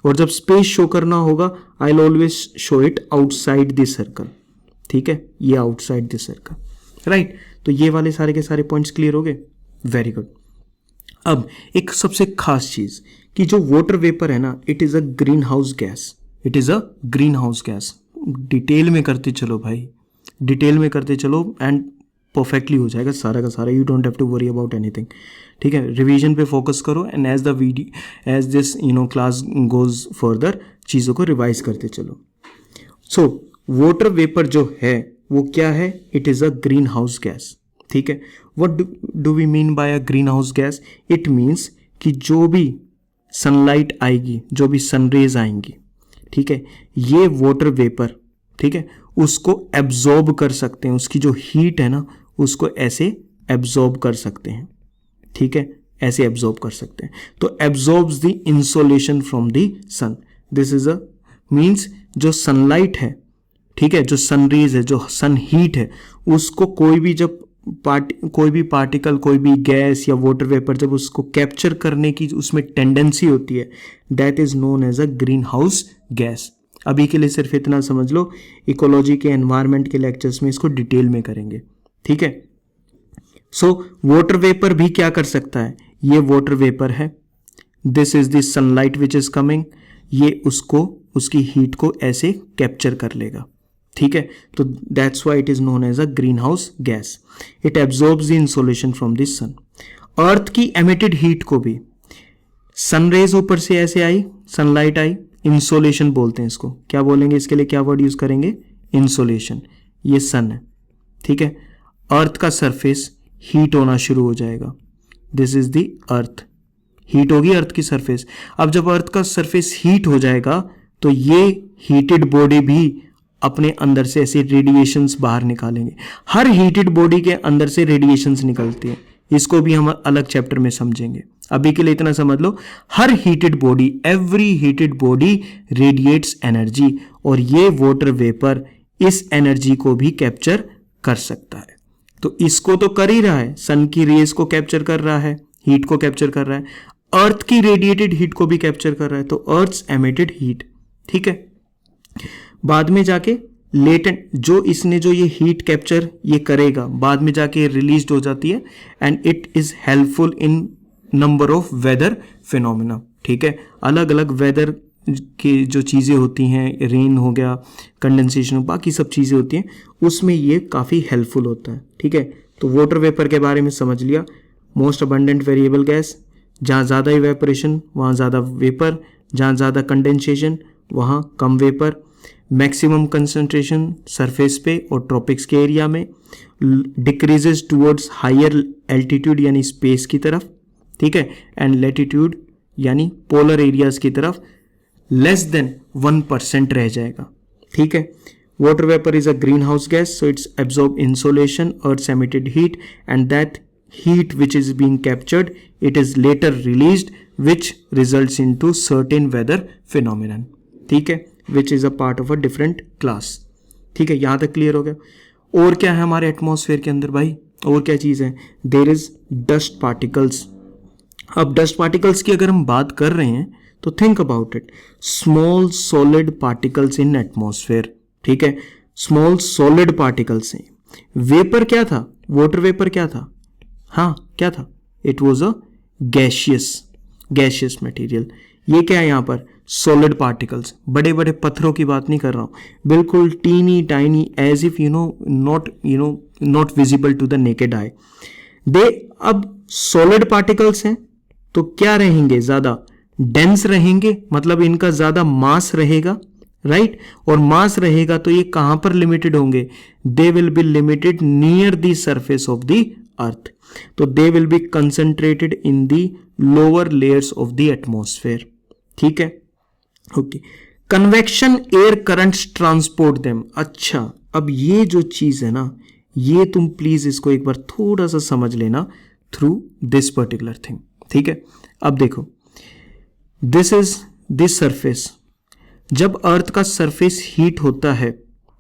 और जब स्पेस शो करना होगा I will always show it outside this circle, ठीक है, ये आउटसाइड दिस सर्कल, राइट। तो ये वाले सारे के सारे पॉइंट्स क्लियर हो गए, वेरी गुड। अब एक सबसे खास चीज कि जो वाटर वेपर है ना, it is a green house gas, it is a green house gas. Detail में करते चलो भाई, डिटेल में करते चलो एंड परफेक्टली हो जाएगा सारा का सारा, you don't have to worry about anything, ठीक है। रिवीजन पे फोकस करो and as the video as this class goes further, चीज़ों को रिवाइज करते चलो। सो वाटर वेपर जो है वो क्या है, it is a green house gas, ठीक है। What do we mean by a green house gas, it means कि जो भी सनलाइट आएगी, जो भी सनरेज आएंगी, ठीक है, ये वाटर वेपर, ठीक है, उसको एब्जॉर्ब कर सकते हैं, उसकी जो हीट है ना उसको ऐसे एब्जॉर्ब कर सकते हैं, ठीक है, ऐसे एब्जॉर्ब कर सकते हैं। तो absorbs the insolation from the sun, this is a means जो सनलाइट है, ठीक है, जो सनरेज है, जो सन हीट है, उसको कोई भी जब कोई भी पार्टिकल, कोई भी गैस या वाटर वेपर जब उसको कैप्चर करने की उसमें टेंडेंसी होती है, that is known as a green house gas. अभी के लिए सिर्फ इतना समझ लो, इकोलॉजी के एनवायरनमेंट के लेक्चर्स में इसको डिटेल में करेंगे, ठीक है। सो वाटर वेपर भी क्या कर सकता है, ये वाटर वेपर है, this is the sunlight which is coming, ये उसको उसकी हीट को ऐसे कैप्चर कर लेगा, ठीक है। तो that's why it is known as a green house gas. It absorbs the insolation from the sun. Earth की एमिटेड हीट को भी सनरेज ऊपर से ऐसे आई, सनलाइट आई, इंसोलेशन बोलते हैं इसको, क्या बोलेंगे इसके लिए, क्या वर्ड यूज करेंगे, इंसोलेशन। ये सन है, ठीक है, अर्थ का सरफेस हीट होना शुरू हो जाएगा, this is the earth, heat होगी अर्थ की सरफेस। अब जब अर्थ का सरफेस हीट हो जाएगा तो ये हीटेड बॉडी भी अपने अंदर से ऐसे रेडिएशंस बाहर निकालेंगे। हर हीटेड बॉडी के अंदर से रेडिएशंस निकलती है, इसको भी हम अलग चैप्टर में समझेंगे। अभी के लिए इतना समझ लो, हर heated body, every heated body radiates energy, और ये वाटर वेपर इस एनर्जी को भी कैप्चर कर सकता है। तो इसको तो कर ही रहा है, सन की रेस को कैप्चर कर रहा है, हीट को कैप्चर कर रहा है, अर्थ की रेडिएटेड हीट को भी कैप्चर कर रहा है, तो अर्थ्स एमिटेड हीट, ठीक है। बाद में जाके लेटेंट जो इसने जो ये हीट कैप्चर ये करेगा, बाद में जाके रिलीज हो जाती है, and it is helpful in number of weather phenomena, ठीक है। अलग अलग वेदर की जो चीज़ें होती हैं, रेन हो गया, कंडेंसेशन, बाकी सब चीज़ें होती हैं, उसमें ये काफ़ी हेल्पफुल होता है, ठीक है। तो वाटर वेपर के बारे में समझ लिया, मोस्ट अबंडेंट वेरिएबल गैस, जहाँ ज़्यादा इवेपोरेशन वहाँ ज़्यादा वेपर, जहाँ ज़्यादा कंडेंसेशन वहाँ कम वेपर, मैक्सिमम कंसंट्रेशन सरफेस पे और ट्रॉपिक्स के एरिया में, डिक्रीजेज टूवर्ड्स हायर एल्टीट्यूड यानी स्पेस की तरफ, ठीक है, एंड लेटीट्यूड यानी पोलर एरियाज की तरफ लेस देन 1% रह जाएगा, ठीक है। Water vapour is a green house gas, so it's absorb insolation, earth's emitted heat, and that heat which is being captured, it is later released, which results into certain weather phenomenon, ठीक है, which is a part of a different class, ठीक है। यहां तक clear हो गया। और क्या है हमारे एटमॉस्फेयर के अंदर भाई, और क्या चीज है? There is dust particles. अब डस्ट पार्टिकल्स की अगर हम बात कर रहे हैं तो think about it, small solid particles in atmosphere, ठीक है, स्मॉल सॉलिड पार्टिकल्स हैं। वेपर क्या था? वाटर वेपर क्या था? हाँ, क्या था? It was a gaseous material. ये क्या है यहाँ पर? Solid particles. बड़े बड़े पत्थरों की बात नहीं कर रहा हूँ, बिल्कुल tiny tiny, as if not visible to the naked eye. They अब सॉलिड पार्टिकल्स हैं तो क्या रहेंगे? ज्यादा डेंस रहेंगे, मतलब इनका ज्यादा मास रहेगा, राइट। और मास रहेगा तो ये कहां पर लिमिटेड होंगे? They will be limited near the surface of the earth, तो they will be concentrated in the lower layers of the atmosphere, ठीक है, okay. Convection air currents transport them. अच्छा, अब ये जो चीज है ना, ये तुम प्लीज इसको एक बार थोड़ा सा समझ लेना थ्रू दिस पर्टिकुलर थिंग, ठीक है। अब देखो, दिस इज दिस सरफेस। जब अर्थ का सरफेस हीट होता है,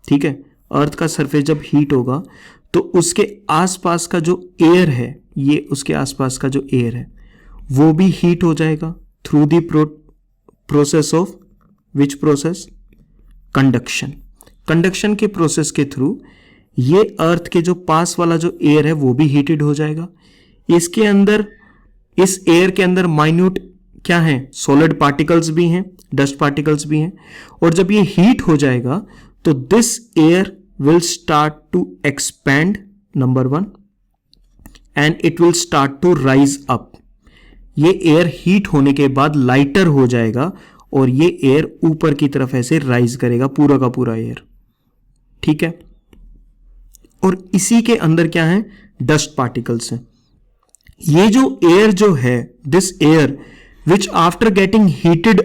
ठीक है, अर्थ का सरफेस जब हीट होगा तो उसके आसपास का जो एयर है, ये उसके आसपास का जो एयर है वो भी हीट हो जाएगा through the process of which process? Conduction. Conduction के प्रोसेस के थ्रू ये अर्थ के जो पास वाला जो एयर है वो भी हीटेड हो जाएगा। इसके अंदर, इस एयर के अंदर माइन्यूट क्या है? सॉलिड पार्टिकल्स भी हैं, डस्ट पार्टिकल्स भी हैं, और जब ये हीट हो जाएगा तो this air will start to expand, number 1, and it will start to rise up. ये एयर हीट होने के बाद लाइटर हो जाएगा और ये एयर ऊपर की तरफ ऐसे राइज करेगा, पूरा का पूरा एयर, ठीक है। और इसी के अंदर क्या है? डस्ट पार्टिकल्स हैं। ये जो एयर जो है, this air which after getting heated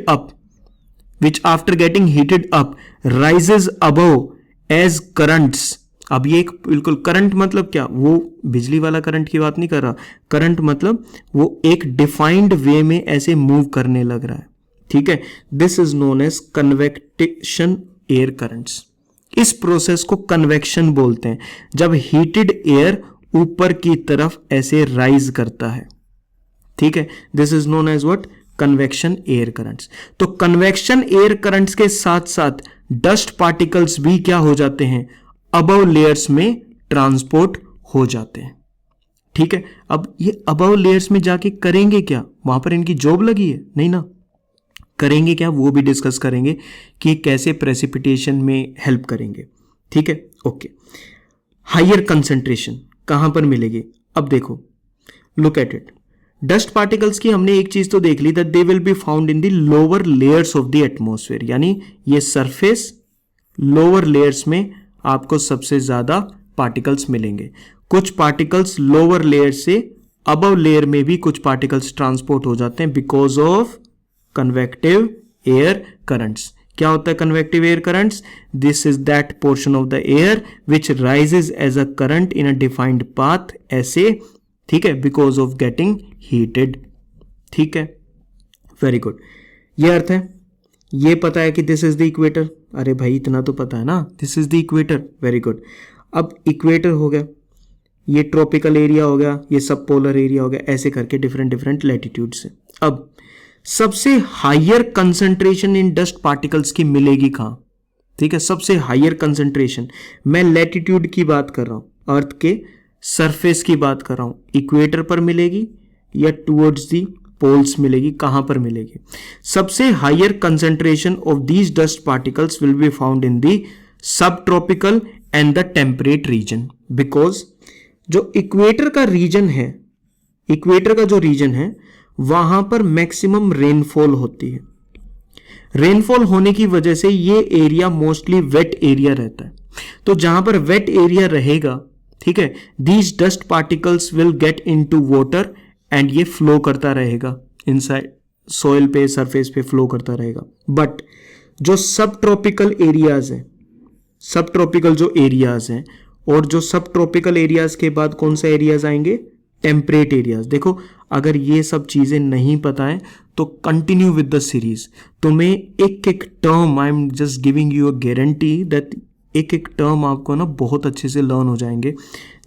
up rises above as currents. अब ये एक बिल्कुल करंट मतलब क्या? वो बिजली वाला करंट की बात नहीं कर रहा। करंट मतलब वो एक डिफाइंड वे में ऐसे मूव करने लग रहा है, ठीक है। This is known as convection air currents. इस प्रोसेस को कन्वेक्शन बोलते हैं, जब हीटेड एयर ऊपर की तरफ ऐसे राइज करता है, ठीक है। This is known as what? Convection air currents. तो कन्वेक्शन एयर करंट्स के साथ साथ डस्ट पार्टिकल्स भी क्या हो जाते हैं? अबव लेयर्स में ट्रांसपोर्ट हो जाते हैं, ठीक है। अब ये अबव लेयर्स में जाके करेंगे क्या? वहां पर इनकी जॉब लगी है? नहीं ना। करेंगे क्या वो भी डिस्कस करेंगे कि कैसे प्रेसिपिटेशन में हेल्प करेंगे, ठीक है, ओके। हायर कंसंट्रेशन कहां पर मिलेगी? अब देखो, look at it. Dust particles की हमने एक चीज तो देख ली, that they will be found in the lower layers of the atmosphere, यानी ये सरफेस लोअर लेयर्स में आपको सबसे ज्यादा पार्टिकल्स मिलेंगे। कुछ पार्टिकल्स लोअर लेयर से अबव लेयर में भी कुछ पार्टिकल्स ट्रांसपोर्ट हो जाते हैं because of convective air currents. क्या होता है convective air currents? This is that portion of the air which rises as a current in a defined path, ऐसे, ठीक है, बिकॉज ऑफ गेटिंग हीटेड, ठीक है, वेरी गुड। ये अर्थ है। ये पता है कि दिस इज द इक्वेटर। अरे भाई इतना तो पता है ना, this is the equator, very good. अब इक्वेटर हो गया, ये ट्रॉपिकल एरिया हो गया, ये सब पोलर एरिया हो गया, ऐसे करके डिफरेंट लैटिट्यूड से। अब सबसे higher concentration in dust particles की मिलेगी कहां? ठीक है, सबसे हायर कंसंट्रेशन, मैं लैटिट्यूड की बात कर रहा हूं, अर्थ के सरफेस की बात कर रहा हूं, इक्वेटर पर मिलेगी या टुवर्ड्स दी पोल्स मिलेगी? कहां पर मिलेगी? सबसे higher concentration of these dust particles will be found in the subtropical and the temperate region, because जो इक्वेटर का रीजन है, इक्वेटर का जो रीजन है वहां पर मैक्सिमम रेनफॉल होती है। रेनफॉल होने की वजह से ये एरिया मोस्टली वेट एरिया रहता है। तो जहां पर वेट एरिया रहेगा, ठीक है, these dust particles will get into water and ये फ्लो करता रहेगा इनसाइड सॉइल पे, सरफेस पे फ्लो करता रहेगा। बट जो सब ट्रॉपिकल एरियाज हैं, सब ट्रॉपिकल जो एरियाज हैं, और जो सब ट्रॉपिकल एरियाज के बाद कौन से एरियाज आएंगे, टेम्परेट एरियाज। देखो अगर ये सब चीजें नहीं पता है तो कंटिन्यू विद द सीरीज। तुम्हें एक एक term, I am just giving you a guarantee that एक एक टर्म आपको ना बहुत अच्छे से लर्न हो जाएंगे।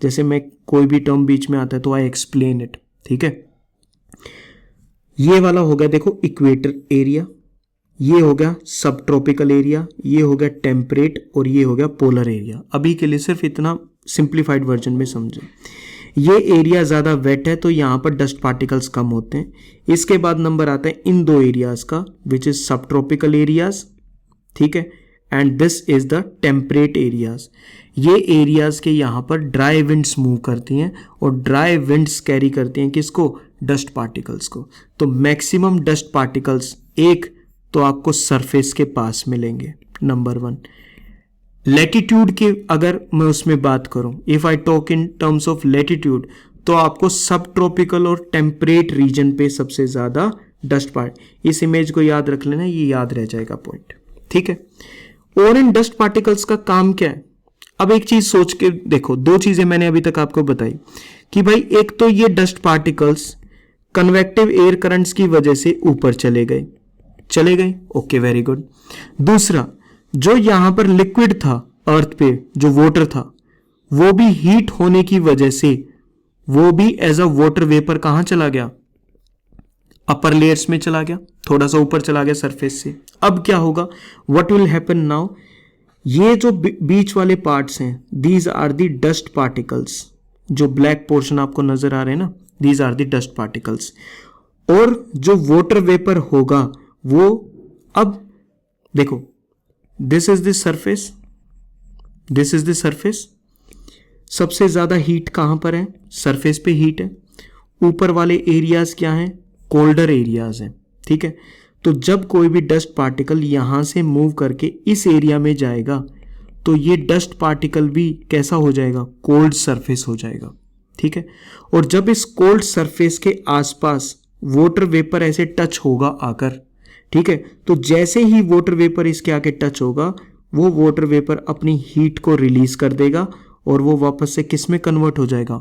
जैसे मैं कोई भी टर्म बीच में आता है तो आई एक्सप्लेन इट, ठीक है। ये वाला हो गया देखो इक्वेटर एरिया, ये हो गया सब ट्रॉपिकल एरिया, ये हो गया टेम्परेट, और ये हो गया पोलर एरिया। अभी के लिए सिर्फ इतना सिंप्लीफाइड वर्जन में समझो। ये एरिया ज़्यादा वेट है तो यहाँ पर डस्ट पार्टिकल्स कम होते हैं। इसके बाद नंबर आता है इन दो एरियाज का, विच इज सब ट्रॉपिकल एरियाज, ठीक है, and this is the temperate areas. ये एरियाज के यहाँ पर ड्राई विंड्स मूव करती हैं और ड्राई विंड्स कैरी करती हैं किसको, डस्ट पार्टिकल्स को। तो मैक्सिमम डस्ट पार्टिकल्स एक तो आपको सरफेस के पास मिलेंगे, नंबर 1। लैटिट्यूड की अगर मैं उसमें बात करूं, if I talk in terms of latitude, तो आपको सब ट्रॉपिकल और टेम्परेट रीजन पे सबसे ज्यादा डस्ट पार्ट, इस इमेज को याद रख लेना, ये याद रह जाएगा पॉइंट, ठीक है। और इन डस्ट पार्टिकल्स का काम क्या है, अब एक चीज सोच के देखो, दो चीजें मैंने अभी तक आपको बताई कि भाई एक तो ये dust particles convective air currents की वजह से ऊपर चले गए, ओके वेरी गुड। दूसरा, जो यहां पर लिक्विड था अर्थ पे, जो वाटर था, वो भी हीट होने की वजह से वो भी एज अ वाटर वेपर कहां चला गया, अपर लेयर्स में चला गया, थोड़ा सा ऊपर चला गया सरफेस से। अब क्या होगा, व्हाट विल हैपन नाउ, ये जो बीच वाले पार्ट्स हैं, these are the dust particles, जो ब्लैक पोर्शन आपको नजर आ रहे हैं ना, these are the dust particles. और जो वाटर वेपर होगा वो, अब देखो, this is the surface, this is the surface. सबसे ज्यादा हीट कहां पर है, सरफेस पे हीट है। ऊपर वाले एरियाज क्या हैं, कोल्डर एरियाज हैं, ठीक है। तो जब कोई भी डस्ट पार्टिकल यहां से मूव करके इस एरिया में जाएगा तो ये डस्ट पार्टिकल भी कैसा हो जाएगा, कोल्ड सरफेस हो जाएगा, ठीक है। और जब इस कोल्ड सरफेस के आसपास वाटर वेपर ऐसे टच होगा आकर, ठीक है, तो जैसे ही वाटर वेपर इसके आके टच होगा, वो वाटर वेपर अपनी हीट को रिलीज कर देगा और वो वापस से किस में कन्वर्ट हो जाएगा,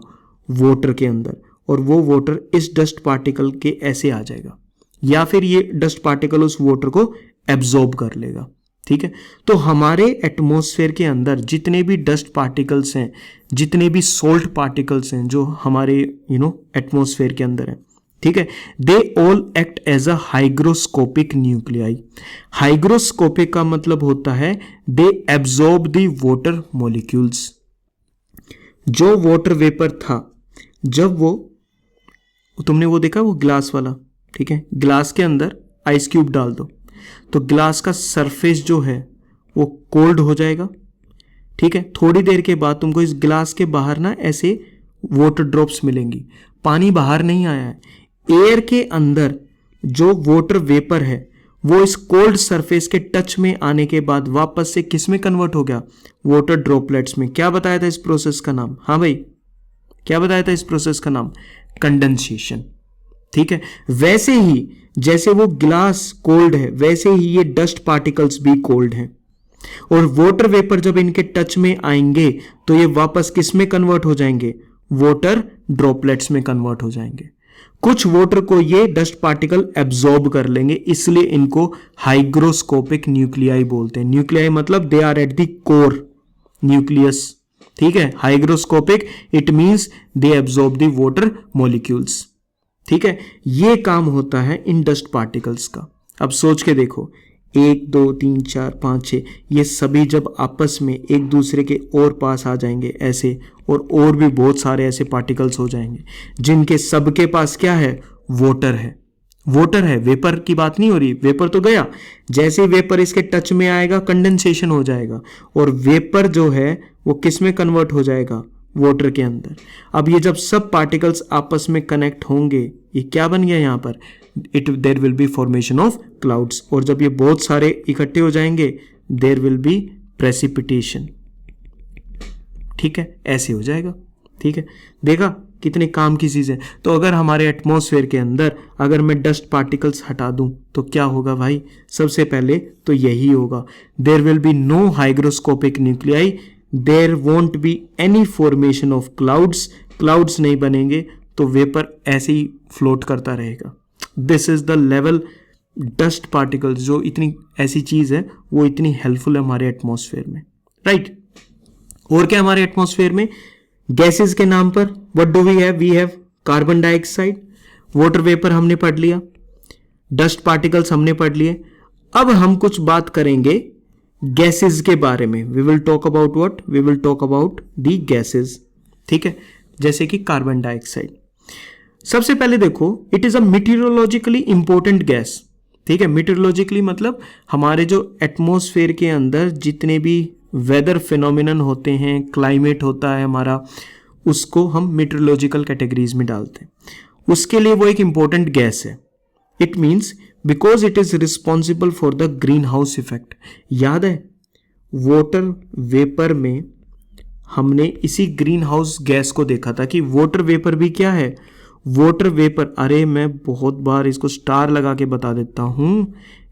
वाटर के अंदर, और वो वाटर इस डस्ट पार्टिकल के ऐसे आ जाएगा, या फिर ये डस्ट पार्टिकल उस वाटर को एब्जॉर्ब कर लेगा, ठीक है। तो हमारे एटमॉस्फेयर के अंदर जितने भी डस्ट पार्टिकल्स हैं, जितने भी सोल्ट पार्टिकल्स हैं जो हमारे एटमॉस्फेयर के अंदर हैं, ठीक है, they all act as a hygroscopic nuclei. Hygroscopic का मतलब होता है they absorb the water molecules. जो वाटर वेपर था, जब वो तुमने वो देखा वो ग्लास वाला, ठीक है, ग्लास के अंदर आइस क्यूब डाल दो तो ग्लास का सरफेस जो है वो कोल्ड हो जाएगा, ठीक है। थोड़ी देर के बाद तुमको इस ग्लास के बाहर ना ऐसे वाटर ड्रॉप्स मिलेंगी, पानी बाहर नहीं आया है, एयर के अंदर जो वाटर वेपर है वो इस कोल्ड सरफेस के टच में आने के बाद वापस से किस में कन्वर्ट हो गया, वाटर ड्रॉपलेट्स में। क्या बताया था इस प्रोसेस का नाम, हाँ भाई क्या बताया था इस प्रोसेस का नाम, कंडेंसेशन, ठीक है। वैसे ही जैसे वो ग्लास कोल्ड है, वैसे ही ये डस्ट पार्टिकल्स भी कोल्ड हैं, और वाटर वेपर जब इनके टच में आएंगे तो ये वापस किस में कन्वर्ट हो जाएंगे, वाटर ड्रॉपलेट्स में कन्वर्ट हो जाएंगे। कुछ वाटर को ये डस्ट पार्टिकल एब्जॉर्ब कर लेंगे, इसलिए इनको हाइग्रोस्कोपिक न्यूक्लियाई बोलते हैं। न्यूक्लियाई मतलब they are at the core, nucleus, ठीक है। Hygroscopic it means they absorb the water molecules, ठीक है। ये काम होता है इन डस्ट पार्टिकल्स का। अब सोच के देखो, 1 2 3 4 5 6 ये सभी जब आपस में एक दूसरे के और पास आ जाएंगे ऐसे, और भी बहुत सारे ऐसे पार्टिकल्स हो जाएंगे जिनके सबके पास क्या है, वाटर है, वाटर है, वेपर की बात नहीं हो रही, वेपर तो गया, जैसे ही वेपर इसके टच में आएगा कंडेंसेशन हो जाएगा, और वेपर जो है वो किस में कन्वर्ट हो जाएगा, वाटर के अंदर। अब ये जब सब पार्टिकल्स आपस में कनेक्ट होंगे ये क्या बन गया यहाँ पर, there will be formation of clouds, और जब ये बहुत सारे इकट्ठे हो जाएंगे देयर विल बी प्रेसिपिटेशन। ठीक है, ऐसे हो जाएगा। ठीक है, देखा कितने काम की चीज है। तो अगर हमारे एटमॉस्फेयर के अंदर अगर मैं डस्ट पार्टिकल्स हटा दूं तो क्या होगा भाई, सबसे पहले तो यही होगा, there will be no hygroscopic nuclei, there won't be any formation of clouds, clouds नहीं बनेंगे, तो वेपर ऐसे ही फ्लोट करता रहेगा। This is the level dust particles, जो इतनी ऐसी चीज है वो इतनी हेल्पफुल है हमारे एटमॉस्फेयर में, राइट। और क्या हमारे एटमॉस्फेयर में गैसेस के नाम पर what do we have carbon dioxide, water vapour हमने पढ़ लिया, डस्ट पार्टिकल्स हमने पढ़ लिए। अब हम कुछ बात करेंगे गैसेस के बारे में। We will talk about what, we will talk about the gases. ठीक है, जैसे कि कार्बन डाइऑक्साइड। सबसे पहले देखो, it is a meteorologically important gas. ठीक है, मीटीरियोलॉजिकली मतलब हमारे जो एटमॉस्फेयर के अंदर जितने भी वेदर फिनोमिनन होते हैं, क्लाइमेट होता है हमारा, उसको हम मीटरोलॉजिकल कैटेगरीज में डालते हैं। उसके लिए वो एक इंपॉर्टेंट गैस है। It means because it is responsible for the green house effect. याद है वाटर वेपर में हमने इसी ग्रीन हाउस गैस को देखा था कि वाटर वेपर भी क्या है, वाटर वेपर, अरे मैं बहुत बार इसको स्टार लगा के बता देता हूं,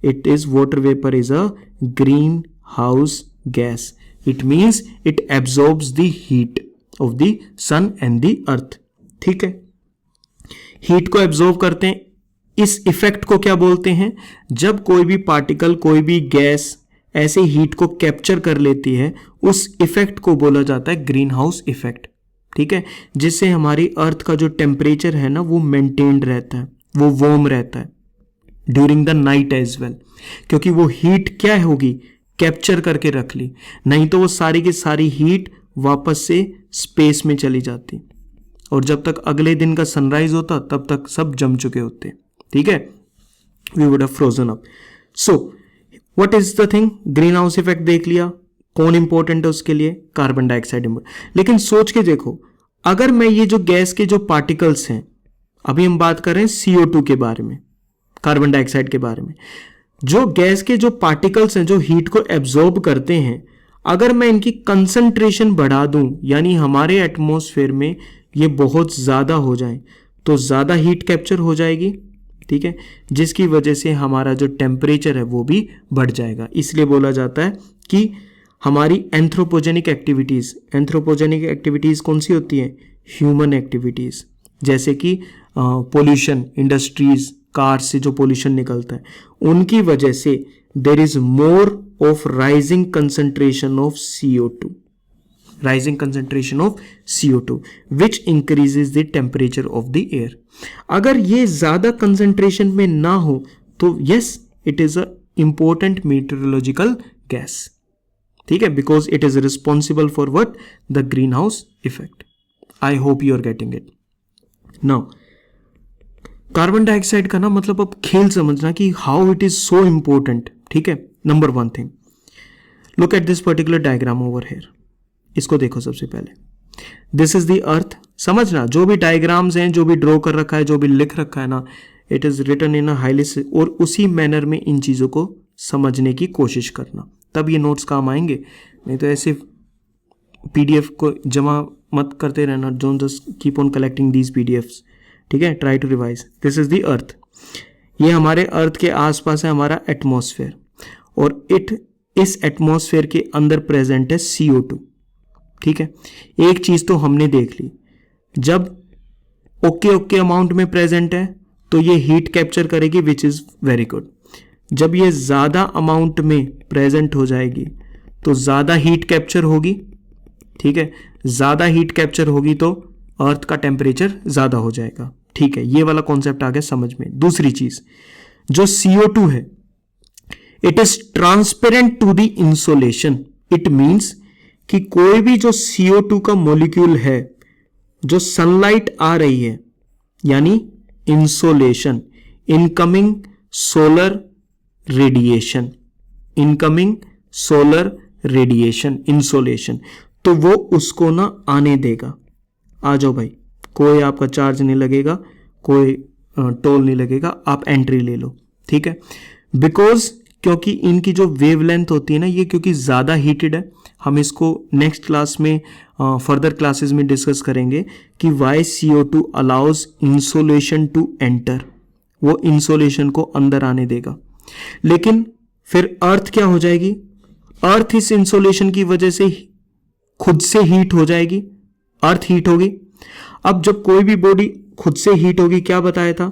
it is water vapour is a green house gas. It means it absorbs the heat of the sun and the earth. ठीक है, हीट को एब्जॉर्ब करते हैं। इस इफेक्ट को क्या बोलते हैं, जब कोई भी पार्टिकल, कोई भी गैस ऐसे हीट को कैप्चर कर लेती है, उस इफेक्ट को बोला जाता है ग्रीन हाउस इफेक्ट। ठीक है, जिससे हमारी अर्थ का जो टेम्परेचर है ना वो मेंटेन्ड रहता है, वो वार्म रहता है during the night as well, क्योंकि वो हीट क्या होगी, कैप्चर करके रख ली, नहीं तो वो सारी की सारी हीट वापस से स्पेस में चली जाती, और जब तक अगले दिन का सनराइज होता तब तक सब जम चुके होते। ठीक है, we would have frozen up. So what is the thing, green house effect देख लिया, कौन इंपॉर्टेंट है उसके लिए, कार्बन डाइऑक्साइड। लेकिन सोच के देखो, अगर मैं ये जो गैस के जो पार्टिकल्स हैं, अभी हम बात कर रहे हैं CO2 के बारे में, कार्बन डाइऑक्साइड के बारे में, जो गैस के जो पार्टिकल्स हैं जो हीट को एब्जॉर्ब करते हैं, अगर मैं इनकी कंसंट्रेशन बढ़ा दूं, यानी हमारे एटमॉस्फेयर में ये बहुत ज़्यादा हो जाए, तो ज़्यादा हीट कैप्चर हो जाएगी। ठीक है, जिसकी वजह से हमारा जो टेम्परेचर है वो भी बढ़ जाएगा। इसलिए बोला जाता है कि हमारी एंथ्रोपोजेनिक एक्टिविटीज़ कौन सी होती हैं, ह्यूमन एक्टिविटीज़, जैसे कि पोल्यूशन, इंडस्ट्रीज, कार से जो पोल्यूशन निकलता है, उनकी वजह से there is more of rising concentration of CO2 which increases the temperature of the air. अगर ये ज्यादा कंसंट्रेशन में ना हो तो yes, it is a important meteorological gas. ठीक है, because it is responsible for what, the green house effect. I hope you are getting it now. Carbon dioxide का ना मतलब अब खेल समझना कि how it is so important. ठीक है, number one thing, look at this particular diagram over here. इसको देखो सबसे पहले, दिस इज द अर्थ। समझना, जो भी डायग्राम्स हैं, जो भी ड्रॉ कर रखा है, जो भी लिख रखा है ना, it is written in a highly, और उसी मैनर में इन चीज़ों को समझने की कोशिश करना, तब ये नोट्स काम आएंगे। नहीं तो ऐसे PDF को जमा मत करते रहना, don't just keep on collecting these PDFs। ठीक है, try to revise. This is the earth, ये हमारे अर्थ के आसपास है हमारा एटमॉस्फेयर, और इस एटमॉस्फेयर के अंदर प्रेजेंट है CO2। ठीक है, एक चीज तो हमने देख ली, जब ओके अमाउंट में प्रेजेंट है तो ये हीट कैप्चर करेगी, विच इज वेरी गुड। जब ये ज्यादा अमाउंट में प्रेजेंट हो जाएगी तो ज्यादा हीट कैप्चर होगी। ठीक है, ज्यादा हीट कैप्चर होगी तो अर्थ का टेम्परेचर ज्यादा हो जाएगा। ठीक है, ये वाला कॉन्सेप्ट आ गया समझ में। दूसरी चीज, जो CO2 है, it is transparent to the insolation. It means कि कोई भी जो CO2 का मॉलिक्यूल है, जो सनलाइट आ रही है, यानी insolation, incoming solar radiation, insolation, तो वो उसको ना आने देगा। आ जाओ भाई, कोई आपका चार्ज नहीं लगेगा, कोई टोल नहीं लगेगा, आप एंट्री ले लो, ठीक है। बिकॉज क्योंकि इनकी जो वेवलेंथ होती है ना, ये क्योंकि ज़्यादा हीटेड है, हम इसको नेक्स्ट क्लास में फर्दर क्लासेस में डिस्कस करेंगे कि why CO2 allows insolation to enter, वो इंसोलेशन को अंदर आने देगा। लेकिन फिर अर्थ क्या हो जाएगी, अर्थ इस इंसोलेशन की वजह से खुद से हीट हो जाएगी, अर्थ हीट होगी। अब जब कोई भी बॉडी खुद से हीट होगी, क्या बताया था,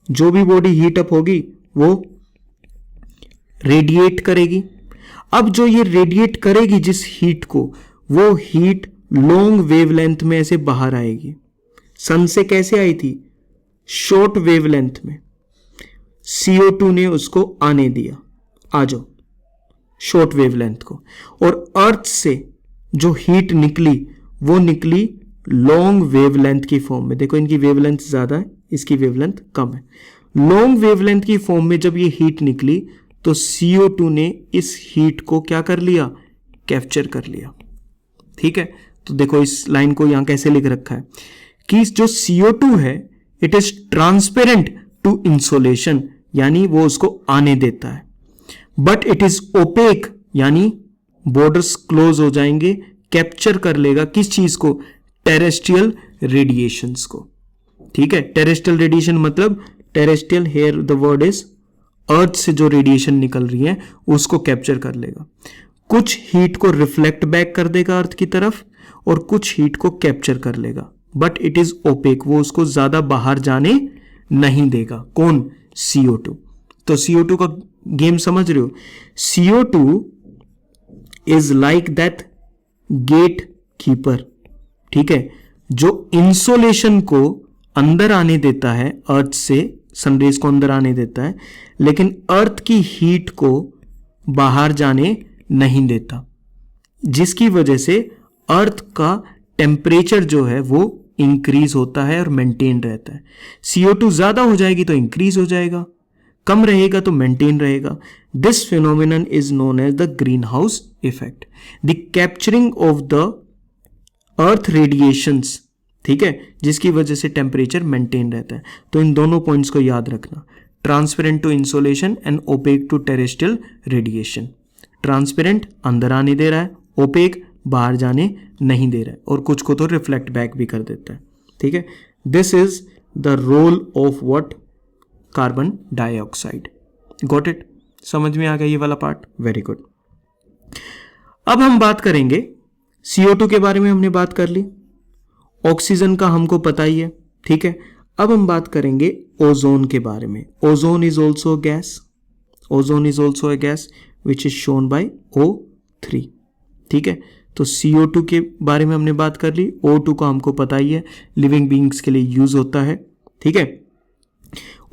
जो भी बॉडी हीट अप होगी वो रेडिएट करेगी। अब जो ये रेडिएट करेगी जिस हीट को, वो हीट लॉन्ग वेवलेंथ में ऐसे बाहर आएगी। सन से कैसे आई थी, शॉर्ट वेवलेंथ में, CO2 ने उसको आने दिया, आ जाओ शॉर्ट वेवलेंथ को, और अर्थ से जो हीट निकली वो निकली लॉन्ग वेवलेंथ की फॉर्म में। देखो इनकी वेवलेंथ ज्यादा है, इसकी वेवलेंथ कम है। लॉन्ग वेवलेंथ की फॉर्म में जब ये हीट निकली तो CO2 ने इस हीट को क्या कर लिया, कैप्चर कर लिया, ठीक है। तो देखो इस लाइन को यहां कैसे लिख रखा है कि जो CO2 है it is transparent to insolation, यानी वो उसको आने देता है, बट इट इज ओपेक, यानी बॉर्डर्स क्लोज हो जाएंगे, कैप्चर कर लेगा किस चीज को, टेरेस्ट्रियल रेडिएशंस को, ठीक है। टेरेस्ट्रियल रेडिएशन मतलब terrestrial, here the word is earth से जो रेडिएशन निकल रही है उसको कैप्चर कर लेगा। कुछ हीट को रिफ्लेक्ट बैक कर देगा अर्थ की तरफ और कुछ हीट को कैप्चर कर लेगा, बट इट इज ओपेक, वो उसको ज्यादा बाहर जाने नहीं देगा। कौन, CO2। तो CO2 का गेम समझ रहे हो, CO2 is like that get keeper, ठीक है, जो इंसोलेशन को अंदर आने देता है, अर्थ से सनरेज को अंदर आने देता है, लेकिन अर्थ की हीट को बाहर जाने नहीं देता, जिसकी वजह से अर्थ का टेम्परेचर जो है वो इंक्रीज होता है और मेंटेन रहता है। CO2 ज्यादा हो जाएगी तो इंक्रीज हो जाएगा, कम रहेगा तो मेंटेन रहेगा। This phenomenon is known as the green house effect, the capturing of the earth radiations, ठीक है, जिसकी वजह से टेम्परेचर मेंटेन रहता है। तो इन दोनों पॉइंट्स को याद रखना, transparent to insolation and opaque to terrestrial radiation. Transparent अंदर आने दे रहा है, ओपेक बाहर जाने नहीं दे रहा है, और कुछ को तो रिफ्लेक्ट बैक भी कर देता है, ठीक है। This is the role of what, carbon dioxide. Got it, समझ में आ गया ये वाला पार्ट, वेरी गुड। अब हम बात करेंगे CO2 के बारे में, हमने बात कर ली, ऑक्सीजन का हमको पता ही है, ठीक है। अब हम बात करेंगे ओजोन के बारे में। Ozone is also gas, ozone is also a gas which is shown by O3, ठीक है। तो CO2 के बारे में हमने बात कर ली, O2 का हमको पता ही है, लिविंग बींग्स के लिए यूज होता है, ठीक है।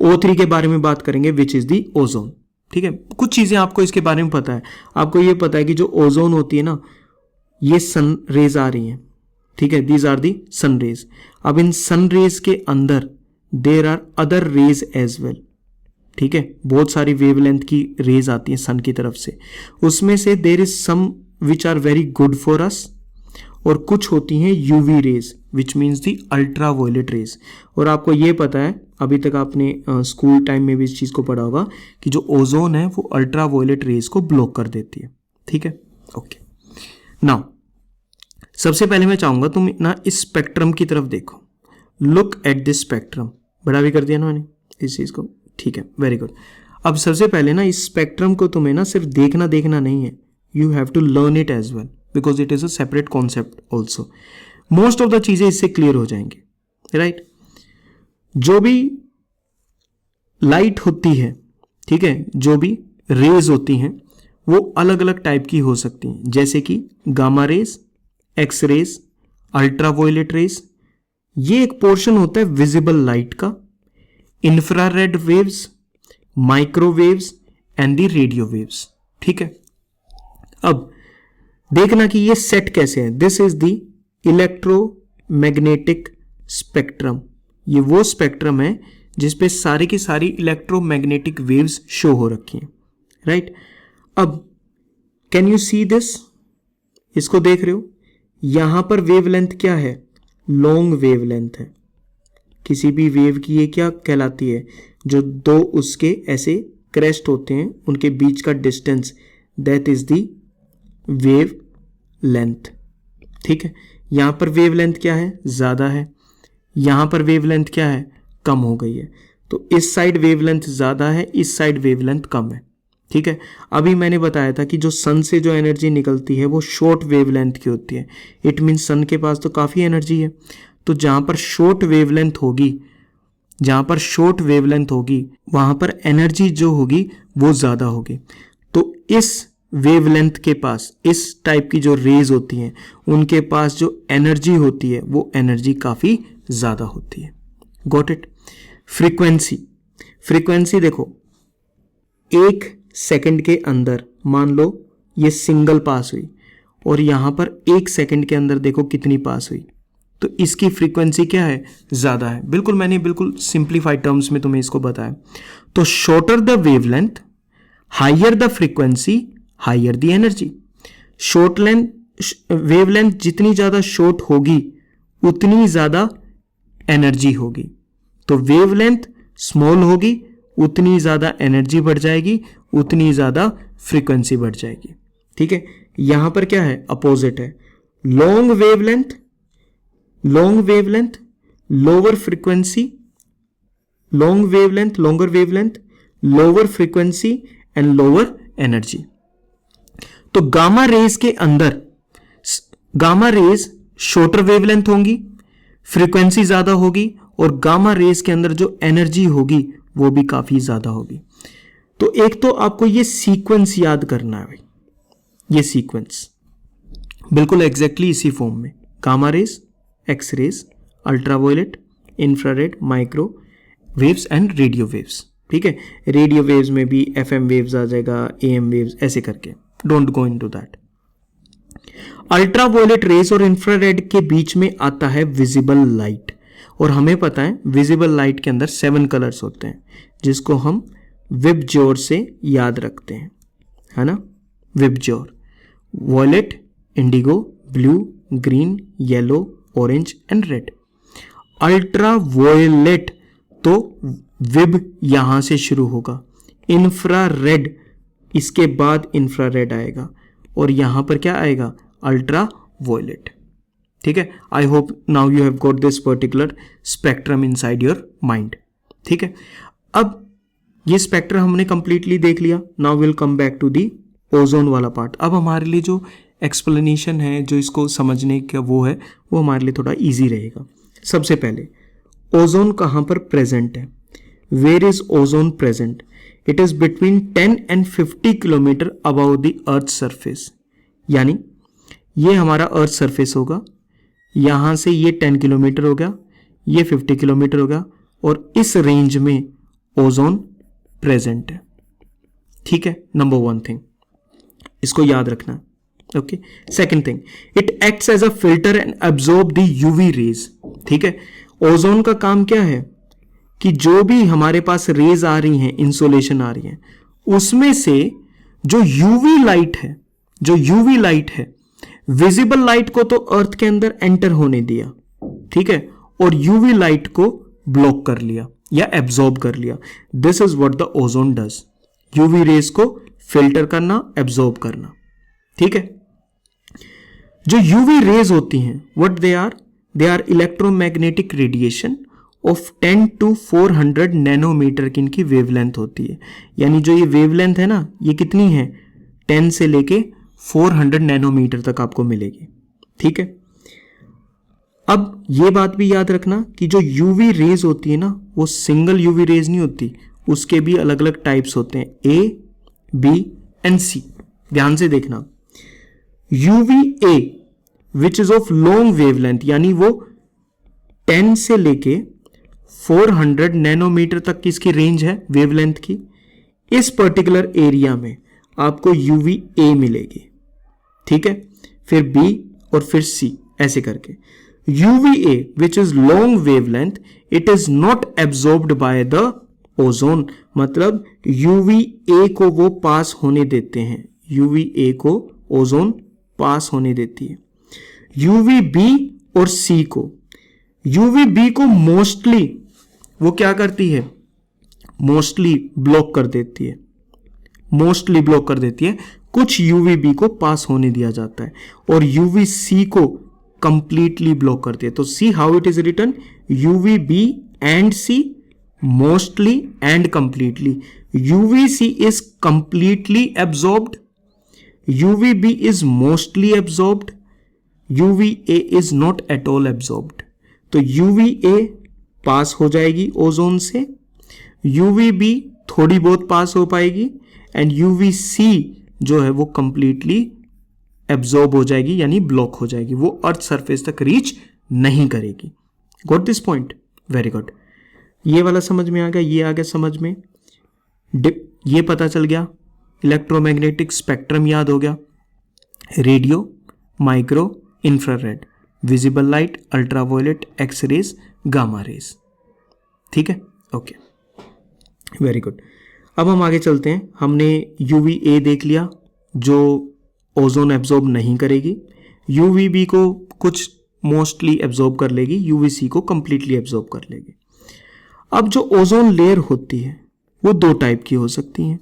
O3 के बारे में बात करेंगे विच इज दी ओजोन, ठीक है। कुछ चीजें आपको इसके बारे में पता है, आपको ये पता है कि जो ओजोन होती है ना, ये सन रेज आ रही हैं, ठीक है, these are the sun rays. अब इन सन रेज के अंदर there are other rays as well, ठीक है, बहुत सारी वेवलेंथ की रेज आती हैं सन की तरफ से, उसमें से there is some which are very good for us, और कुछ होती हैं UV rays which means the ultra violet rays. और आपको ये पता है, अभी तक आपने स्कूल टाइम में भी इस चीज को पढ़ा होगा कि जो ओजोन है वो अल्ट्रा वायलेट रेज को ब्लॉक कर देती है, ठीक है, ओके। नाउ सबसे पहले मैं चाहूंगा तुम ना इस स्पेक्ट्रम की तरफ देखो, लुक एट दिस स्पेक्ट्रम। बड़ा भी कर दिया ना मैंने इस चीज को, ठीक है, वेरी गुड। अब सबसे पहले ना इस स्पेक्ट्रम को तुम्हें ना सिर्फ देखना नहीं है, you have to learn it as well because it is a separate concept also. Most of the चीजें इससे क्लियर हो जाएंगी, राइट। जो भी लाइट होती है, ठीक है, जो भी रेज होती हैं वो अलग अलग टाइप की हो सकती हैं, जैसे कि gamma rays, x rays, ultraviolet rays. ये एक पोर्शन होता है विजिबल लाइट का, infrared waves, microwaves and the radio waves, ठीक है। अब देखना कि ये सेट कैसे है। This is the electromagnetic spectrum, ये वो स्पेक्ट्रम है जिसपे सारी की सारी इलेक्ट्रोमैग्नेटिक वेव्स शो हो रखी हैं, राइट। अब कैन यू सी दिस, इसको देख रहे हो, यहां पर वेवलेंथ क्या है, लॉन्ग वेवलेंथ है, किसी भी वेव की ये क्या कहलाती है, जो दो उसके ऐसे क्रेस्ट होते हैं उनके बीच का distance, that is the wave length. ठीक है, यहां पर वेव लेंथ क्या है, ज्यादा है, यहां पर वेव लेंथ क्या है, कम हो गई है। तो इस साइड वेव लेंथ ज्यादा है, इस साइड वेव लेंथ कम है। ठीक है, अभी मैंने बताया था कि जो सन से जो एनर्जी निकलती है वो शॉर्ट वेव लेंथ की होती है। इट मीन सन के पास तो काफी एनर्जी है, तो जहां पर शॉर्ट वेवलेंथ होगी, जहां पर शॉर्ट वेवलेंथ होगी वहां पर एनर्जी जो होगी वो ज्यादा होगी। तो इस वेवलेंथ के पास, इस टाइप की जो रेज होती हैं उनके पास जो एनर्जी होती है वो एनर्जी काफी ज्यादा होती है। Got it. फ्रीक्वेंसी, फ्रीक्वेंसी देखो, एक सेकंड के अंदर मान लो ये सिंगल पास हुई और यहां पर एक सेकंड के अंदर देखो कितनी पास हुई, तो इसकी फ्रीक्वेंसी क्या है, ज्यादा है। बिल्कुल मैंने बिल्कुल सिंप्लीफाइड टर्म्स में तुम्हें इसको बताया। तो shorter the wavelength, higher the frequency, higher the energy. Short length, wavelength जितनी ज्यादा शॉर्ट होगी उतनी ज्यादा एनर्जी होगी। तो वेवलेंथ स्मॉल होगी उतनी ज्यादा एनर्जी बढ़ जाएगी, उतनी ज्यादा फ्रीक्वेंसी बढ़ जाएगी। ठीक है, यहां पर क्या है, अपोजिट है। Long wavelength, long wavelength lower frequency, long wavelength lower wavelength, lower frequency and lower energy. तो गामा रेज के अंदर, गामा रेज शॉर्टर वेवलेंथ होंगी, फ्रीक्वेंसी ज्यादा होगी, और गामा रेज के अंदर जो एनर्जी होगी वो भी काफी ज्यादा होगी। तो एक तो आपको ये सीक्वेंस याद करना है भाई, ये सीक्वेंस बिल्कुल एग्जैक्टली इसी फॉर्म में, gamma rays, x rays, ultraviolet, infrared, micro waves and radio waves. ठीक है, रेडियो वेव्स में भी एफएम वेव्स आ जाएगा, एएम वेव्स, ऐसे करके, don't go into that. Ultraviolet rays और इंफ्रारेड के बीच में आता है विजिबल लाइट, और हमें पता है विजिबल लाइट के अंदर 7 कलर्स होते हैं जिसको हम विबज्योर से याद रखते हैं, है ना, VIBGYOR, violet, indigo, blue, green, yellow, orange and red. Ultra violet तो विब यहां से शुरू होगा, इंफ्रारेड इसके बाद इंफ्रारेड आएगा, और यहां पर क्या आएगा, अल्ट्रा वॉयलेट। ठीक है, I hope now you have got this particular spectrum inside your mind. ठीक है, अब ये स्पेक्ट्रम हमने कंप्लीटली देख लिया। Now will come back to the ozone वाला पार्ट। अब हमारे लिए जो एक्सप्लेनेशन है, जो इसको समझने का वो है, वो हमारे लिए थोड़ा इजी रहेगा। सबसे पहले ओजोन कहाँ पर प्रेजेंट है, where is ozone present, it is between 10 and 50 kilometre above the earth surface. यानी ये हमारा अर्थ सरफेस होगा, यहां से ये 10 किलोमीटर हो गया, ये 50 किलोमीटर हो गया, और इस रेंज में ओजोन प्रेजेंट है। ठीक है, नंबर 1 थिंग इसको याद रखना। Okay, second thing, it acts as a filter and absorb the UV rays. ठीक है, ओजोन का काम क्या है कि जो भी हमारे पास रेज आ रही हैं, इंसोलेशन आ रही है, उसमें से जो यूवी लाइट है, जो यूवी लाइट है, विजिबल लाइट को तो अर्थ के अंदर एंटर होने दिया, ठीक है, और यूवी लाइट को ब्लॉक कर लिया या एब्जॉर्ब कर लिया। This is what the ozone does, UV rays को फिल्टर करना, एब्जॉर्ब करना। ठीक है, जो यूवी रेज होती हैं what they are electromagnetic radiation of 10 to 400 nanometre की इनकी वेवलेंथ होती है। यानी जो ये वेवलेंथ है ना, ये कितनी है, 10 से लेके 400 नैनोमीटर तक आपको मिलेगी। ठीक है, अब ये बात भी याद रखना कि जो यूवी रेज होती है ना, वो सिंगल यूवी रेज नहीं होती, उसके भी अलग अलग टाइप्स होते हैं, ए, बी एंड सी। ध्यान से देखना, UV A which is of long wavelength, यानी वो 10 से लेके 400 नैनोमीटर तक की इसकी रेंज है वेवलेंथ की। इस पर्टिकुलर एरिया में आपको यूवी ए मिलेगी। ठीक है, फिर बी और फिर सी, ऐसे करके। UV A which is long wavelength, it is not absorbed by the ozone, मतलब यूवी ए को वो पास होने देते हैं, यूवी ए को ओजोन पास होने देती है। यूवी बी और सी को, यूवीबी को मोस्टली वो क्या करती है, मोस्टली ब्लॉक कर देती है, मोस्टली ब्लॉक कर देती है, कुछ यूवीबी को पास होने दिया जाता है, और यूवीसी को कंप्लीटली ब्लॉक करती है। तो see how it is written, UVB and C mostly and completely. UVC is completely absorbed, UVB is mostly absorbed, UVA is not at all absorbed. तो यूवीए पास हो जाएगी ओजोन से, UVB थोड़ी बहुत पास हो पाएगी, एंड यूवीसी जो है वो कंप्लीटली एब्जॉर्ब हो जाएगी, यानी ब्लॉक हो जाएगी, वो अर्थ सरफेस तक रीच नहीं करेगी। Got this point? Very good. ये वाला समझ में आ गया, ये आ गया समझ में, ये पता चल गया, इलेक्ट्रोमैग्नेटिक स्पेक्ट्रम याद हो गया, radio, micro, infrared, visible light, ultraviolet, x rays, gamma rays. ठीक है, ओके, वेरी गुड। अब हम आगे चलते हैं। हमने यूवीए देख लिया जो ओजोन एब्जॉर्ब नहीं करेगी, यूवीबी को कुछ मोस्टली एब्जॉर्ब कर लेगी, यूवीसी को कंप्लीटली एब्जॉर्ब कर लेगी। अब जो ओजोन लेयर होती है वो दो टाइप की हो सकती है।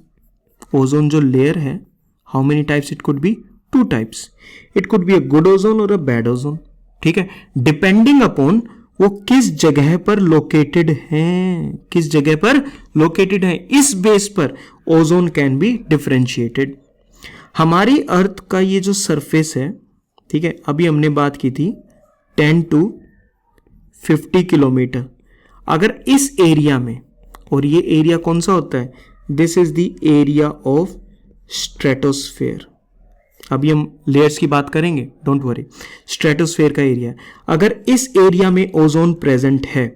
ओजोन जो लेयर है, how many types it could be? Two types. It could be a good ozone और अ बैड ओजोन। ठीक है, डिपेंडिंग अपॉन वो किस जगह पर लोकेटेड हैं, किस जगह पर लोकेटेड है, इस बेस पर ओजोन कैन बी डिफरेंशिएटेड। हमारी अर्थ का ये जो सरफेस है, ठीक है, अभी हमने बात की थी 10 to 50 किलोमीटर। अगर इस एरिया में, और ये एरिया कौन सा होता है, this is the area of stratosphere. अभी हम लेयर्स की बात करेंगे, डोंट वरी। स्ट्रेटोस्फेयर का एरिया, अगर इस एरिया में ओजोन प्रेजेंट है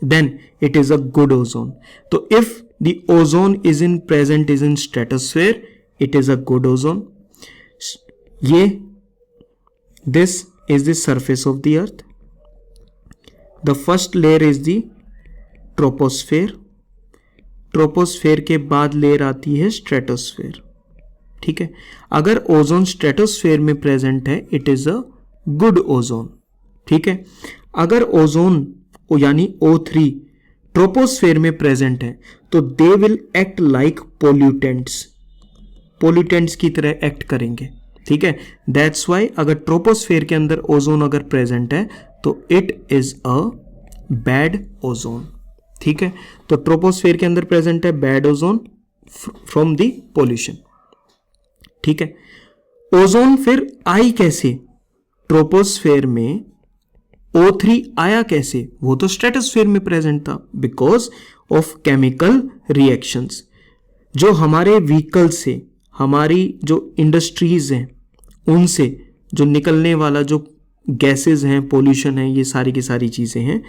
then it is a good ozone. तो if the ozone is in present is in stratosphere, it is a good ozone. ये this is the surface of the earth. The first layer is the troposphere. Troposphere के बाद layer आती है stratosphere. ठीक है, अगर ozone stratosphere में present है, it is a good ozone. ठीक है, अगर ओजोन यानी O3 ट्रोपोस्फेयर में प्रेजेंट है तो they will act like pollutants, pollutants की तरह एक्ट करेंगे। ठीक है, दैट्स वाई अगर ट्रोपोस्फेयर के अंदर ओजोन अगर प्रेजेंट है तो it is a bad ozone. ठीक है, तो ट्रोपोस्फेयर के अंदर प्रेजेंट है bad ozone from the pollution. ठीक है, ओजोन फिर आई कैसे? ट्रोपोस्फेयर में O3 आया कैसे? वो तो स्ट्रेटोस्फेयर में प्रेजेंट था बिकॉज ऑफ केमिकल रिएक्शंस। जो हमारे व्हीकल से, हमारी जो इंडस्ट्रीज हैं, उनसे जो निकलने वाला जो गैसेस हैं, पोल्यूशन है, ये सारी की सारी चीजें हैं,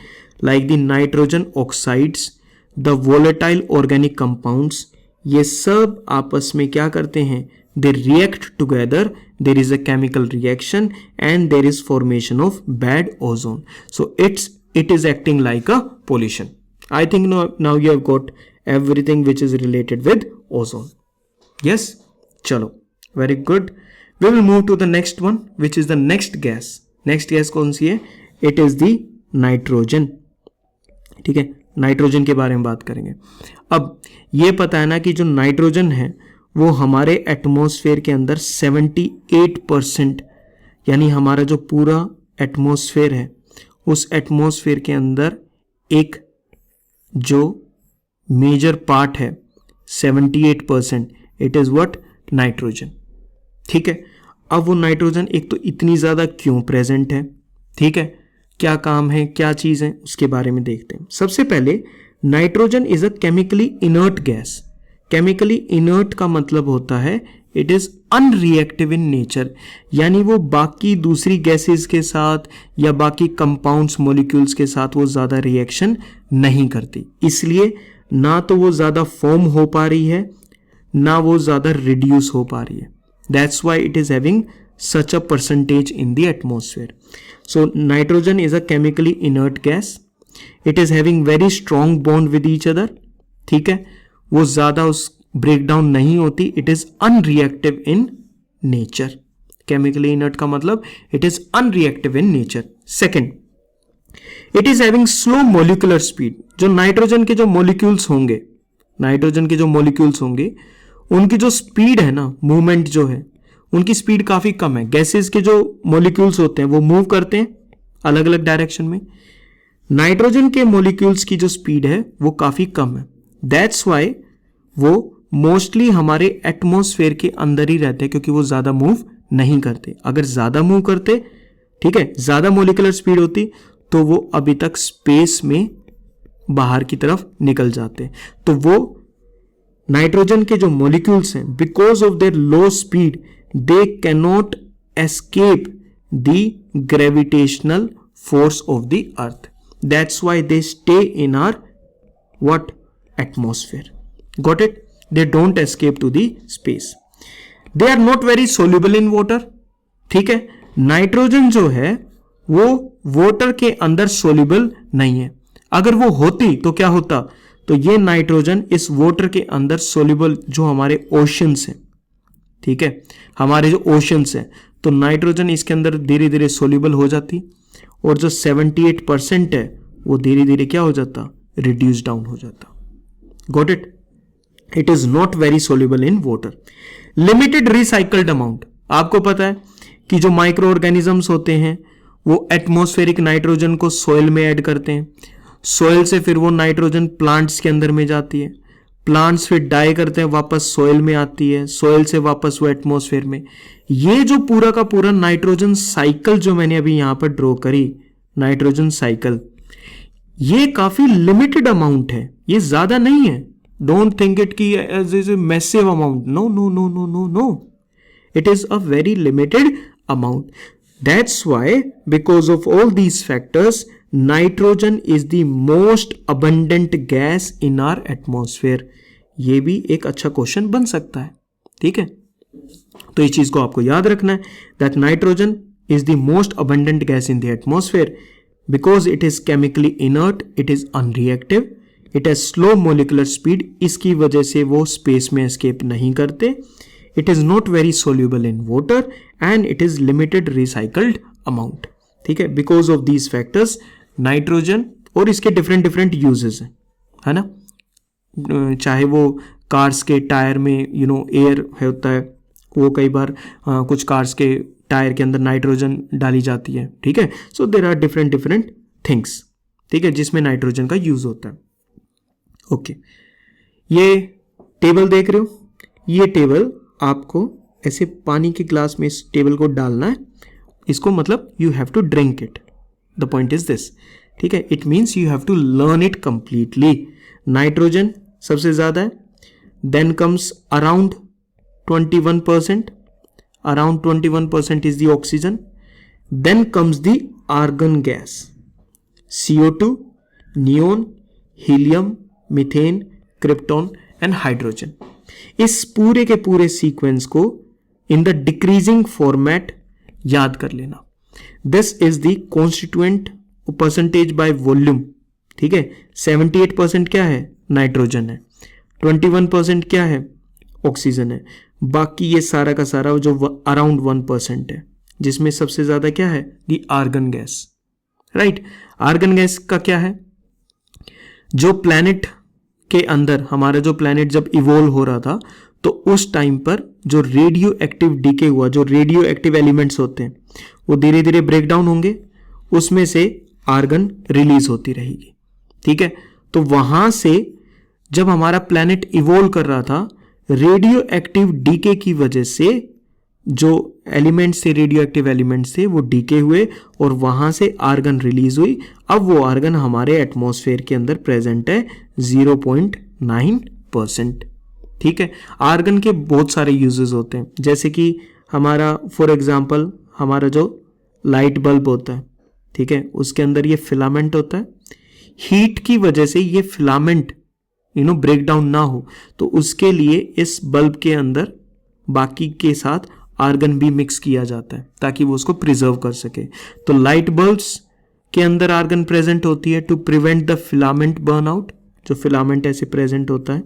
like the nitrogen oxides, the volatile organic compounds, ये सब आपस में क्या करते हैं? They react together, there is a chemical reaction and there is formation of bad ozone. So it is acting like a pollution. I think now you have got everything which is related with ozone. Yes? Chalo. Very good. We will move to the next one, which is the next gas. Next gas कौन सी है? It is the nitrogen. ठीक है, nitrogen के बारे में बात करेंगे। अब ये पता है ना कि जो नाइट्रोजन है वो हमारे एटमॉस्फेयर के अंदर 78%, यानी हमारा जो पूरा एटमॉस्फेयर है उस एटमॉस्फेयर के अंदर एक जो मेजर पार्ट है 78%, इट इज व्हाट? नाइट्रोजन। ठीक है, अब वो नाइट्रोजन एक तो इतनी ज़्यादा क्यों प्रेजेंट है, ठीक है, क्या काम है, क्या चीज़ है, उसके बारे में देखते हैं। सबसे पहले nitrogen is a chemically inert gas. Chemically inert का मतलब होता है it is unreactive in nature, यानी वो बाकी दूसरी गैसेस के साथ या बाकी कंपाउंड्स मॉलिक्यूल्स के साथ वो ज़्यादा रिएक्शन नहीं करती, इसलिए ना तो वो ज़्यादा फॉर्म हो पा रही है ना वो ज़्यादा रिड्यूस हो पा रही है। That's why it is having such a percentage in the atmosphere. So nitrogen is a chemically inert gas. It is having very strong bond with each other. ठीक है, वो ज़्यादा उस ब्रेकडाउन नहीं होती, it is unreactive in nature. Chemically inert का मतलब it is unreactive in nature. Second, it is having slow molecular speed. जो नाइट्रोजन के जो मॉलिक्यूल्स होंगे, नाइट्रोजन के जो मॉलिक्यूल्स होंगे उनकी जो स्पीड है ना, मूवमेंट जो है, उनकी स्पीड काफी कम है। गैसेस के जो मॉलिक्यूल्स होते हैं वो मूव करते हैं अलग अलग डायरेक्शन में। नाइट्रोजन के मॉलिक्यूल्स की जो स्पीड है वो काफी कम है। दैट्स वाई वो मोस्टली हमारे एटमॉस्फेयर के अंदर ही रहते हैं, क्योंकि वो ज्यादा मूव नहीं करते। अगर ज्यादा मूव करते, ठीक है, ज्यादा मोलिकुलर स्पीड होती तो वो अभी तक स्पेस में बाहर की तरफ निकल जाते। तो वो नाइट्रोजन के जो मॉलिक्यूल्स हैं, because of their low speed they can not escape the gravitational force of the earth. That's why they stay in our what? Atmosphere. Got it? They don't escape to the space. They are not very soluble in water. ठीक है, nitrogen जो है वो water के अंदर soluble नहीं है। अगर वो होती तो क्या होता? तो ये नाइट्रोजन इस वाटर के अंदर सोल्यूबल, जो हमारे ओशंस हैं, ठीक है, हमारे जो ओशंस हैं, तो नाइट्रोजन इसके अंदर धीरे धीरे सोल्यूबल हो जाती और जो 78% है वो धीरे धीरे क्या हो जाता? रिड्यूस डाउन हो जाता। Got it? It is not very soluble in water. Limited recycled amount. आपको पता है कि जो माइक्रो ऑर्गेनिजम्स होते हैं वो एटमॉस्फेरिक नाइट्रोजन को सॉइल में ऐड करते हैं। सॉइल से फिर वो नाइट्रोजन प्लांट्स के अंदर में जाती है, प्लांट्स फिर डाई करते हैं, वापस सॉइल में आती है, सॉइल से वापस वो एटमॉस्फेयर में। ये जो पूरा का पूरा नाइट्रोजन साइकिल जो मैंने अभी यहां पर ड्रॉ करी, नाइट्रोजन साइकिल, ये काफी लिमिटेड अमाउंट है, ये ज्यादा नहीं है। डोंट थिंक इट की as is a massive amount. No no no no no no, it is a very limited amount. That's why because of all these factors nitrogen is the most abundant gas in our atmosphere. ये भी एक अच्छा question बन सकता है, ठीक है। तो इस चीज को आपको याद रखना है that nitrogen is the most abundant gas in the atmosphere because it is chemically inert, it is unreactive, it has slow molecular speed. इसकी वजह से वो स्पेस में एस्केप नहीं करते। It is not very soluble in water and it is limited recycled amount, ठीक है। Because of these factors nitrogen, और इसके डिफरेंट डिफरेंट यूजेस हैं, है ना। चाहे वो कार्स के टायर में एयर होता है, वो कई बार कुछ कार्स के टायर के अंदर नाइट्रोजन डाली जाती है, ठीक है। So there are different different things, ठीक है, जिसमें नाइट्रोजन का यूज होता है। ओके, ये टेबल देख रहे हो, ये टेबल आपको ऐसे पानी के ग्लास में इस टेबल को डालना है। इसको मतलब you have to drink it, the point is this, ठीक है। It means you have to learn it completely. Nitrogen सबसे ज्यादा है, then comes around 21%, around 21% is the oxygen, then comes the argon gas, CO2, neon, helium, methane, krypton and hydrogen। इस पूरे के पूरे sequence को इन द डिक्रीजिंग फॉर्मेट याद कर लेना। This is the constituent percentage by volume, ठीक है। 78% क्या है? नाइट्रोजन है। 21% क्या है? ऑक्सीजन है। बाकी ये सारा का सारा जो अराउंड 1% है, जिसमें सबसे ज्यादा क्या है? The argon gas, right. Argon gas का क्या है? जो प्लैनेट के अंदर, हमारा जो प्लैनेट जब इवोल्व हो रहा था तो उस टाइम पर जो रेडियो एक्टिव डीके हुआ, जो रेडियो एक्टिव एलिमेंट्स होते हैं वो धीरे धीरे ब्रेक डाउन होंगे, उसमें से आर्गन रिलीज होती रहेगी, ठीक है। तो वहां से जब हमारा प्लैनेट इवोल्व कर रहा था, रेडियो एक्टिव डीके की वजह से जो एलिमेंट्स थे, रेडियो एक्टिव एलिमेंट्स थे, वो डीके हुए और वहां से आर्गन रिलीज हुई। अब वो आर्गन हमारे एटमॉस्फेयर के अंदर प्रेजेंट है 0.9%, ठीक है। आर्गन के बहुत सारे यूजेस होते हैं, जैसे कि हमारा फॉर एग्जांपल हमारा जो लाइट बल्ब होता है, ठीक है, उसके अंदर ये फिलामेंट होता है। हीट की वजह से ये फिलामेंट ब्रेक डाउन ना हो, तो उसके लिए इस बल्ब के अंदर बाकी के साथ आर्गन भी मिक्स किया जाता है ताकि वो उसको प्रिजर्व कर सके। तो लाइट बल्ब्स के अंदर आर्गन प्रेजेंट होती है to prevent the filament burn out, जो फिलामेंट ऐसे प्रेजेंट होता है।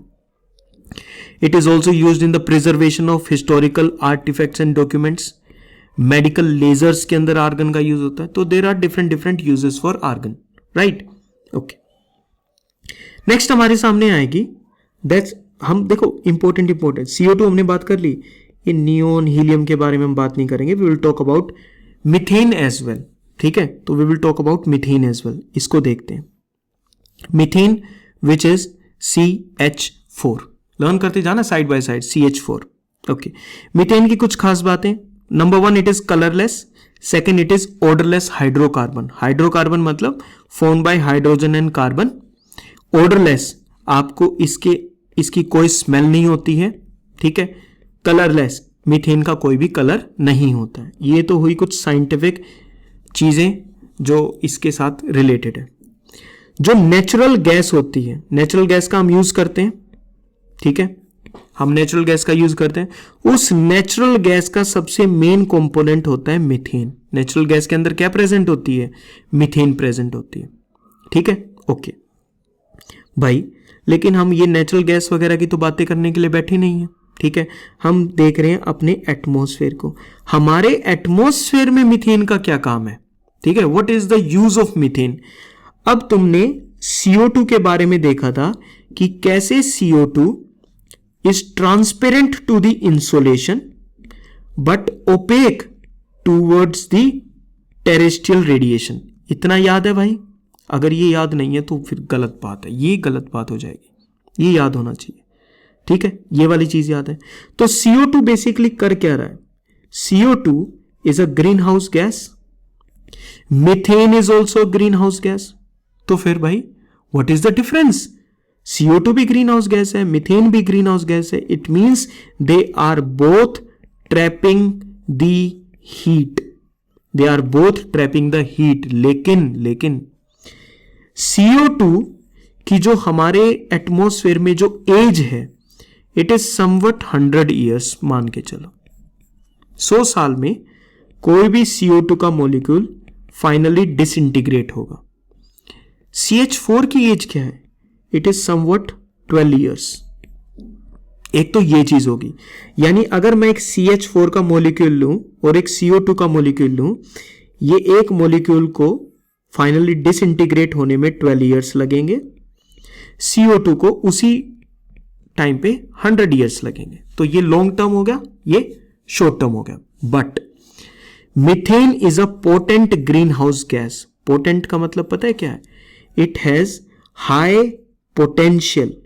It is also used in the preservation of historical artefacts and documents. Medical lasers के अंदर आर्गन का यूज होता है. तो there are different different uses for argon, right. Okay, next हमारे सामने आएगी दैट्स, हम देखो इंपॉर्टेंट CO2 हमने बात कर ली. ये नियोन हीलियम के बारे में हम बात नहीं करेंगे. We will talk about methane as well. ठीक है, तो we will talk about methane as well. इसको देखते हैं. Methane which is CH4. Learn करते जाना side by side. CH4. Okay, methane की कुछ खास बातें. Number 1, it is colourless. Second, it is odourless hydrocarbon. Hydrocarbon मतलब form by hydrogen and carbon. Odourless, आपको इसकी कोई स्मेल नहीं होती है. ठीक है. कलरलेस, मीथेन का कोई भी कलर नहीं होता है. ये तो हुई कुछ साइंटिफिक चीजें जो इसके साथ रिलेटेड है. जो नेचुरल गैस होती है, नेचुरल गैस का हम यूज करते हैं. ठीक है, हम नेचुरल गैस का यूज करते हैं. उस नेचुरल गैस का सबसे मेन कंपोनेंट होता है मीथेन. नेचुरल गैस के अंदर क्या प्रेजेंट होती है? मीथेन प्रेजेंट होती है. ठीक है. ओके भाई, लेकिन हम ये नेचुरल गैस वगैरह की तो बातें करने के लिए बैठे नहीं है. ठीक है, हम देख रहे हैं अपने एटमॉस्फेयर को. हमारे एटमॉस्फेयर में मीथेन का क्या काम है? ठीक है, what is the use of methane. अब तुमने CO2 के बारे में देखा था कि कैसे CO2 is transparent to the insolation but opaque towards the terrestrial radiation. इतना याद है भाई? अगर ये याद नहीं है तो फिर गलत बात है. ये गलत बात हो जाएगी. ये याद होना चाहिए. ठीक है, ये वाली चीज याद है. तो CO2 बेसिकली कर क्या रहा है? CO2 is a green house gas. Methane is also green house gas. तो फिर भाई what is the difference? CO2 भी ग्रीन हाउस गैस है, मीथेन भी ग्रीन हाउस गैस है. It means they are both trapping the heat. They are both trapping the heat. लेकिन CO2 की जो हमारे एटमॉस्फेयर में जो एज है, इट इज समवट 100 ईयर्स. मान के चलो 100 साल में कोई भी CO2 का मॉलिक्यूल फाइनली डिसइंटीग्रेट होगा. CH4 की एज क्या है? It is somewhat 12 years. एक तो ये चीज होगी. यानी अगर मैं एक CH4 का मॉलिक्यूल लूं और एक CO2 का मॉलिक्यूल लूं, ये एक मॉलिक्यूल को फाइनली डिसइंटीग्रेट होने में 12 ईयर्स लगेंगे. CO2 को उसी टाइम पे 100 ईयर्स लगेंगे. तो ये लॉन्ग टर्म हो गया, ये शॉर्ट टर्म हो गया. But methane is a potent green house gas. Potent का मतलब पता है क्या है? It has high potential.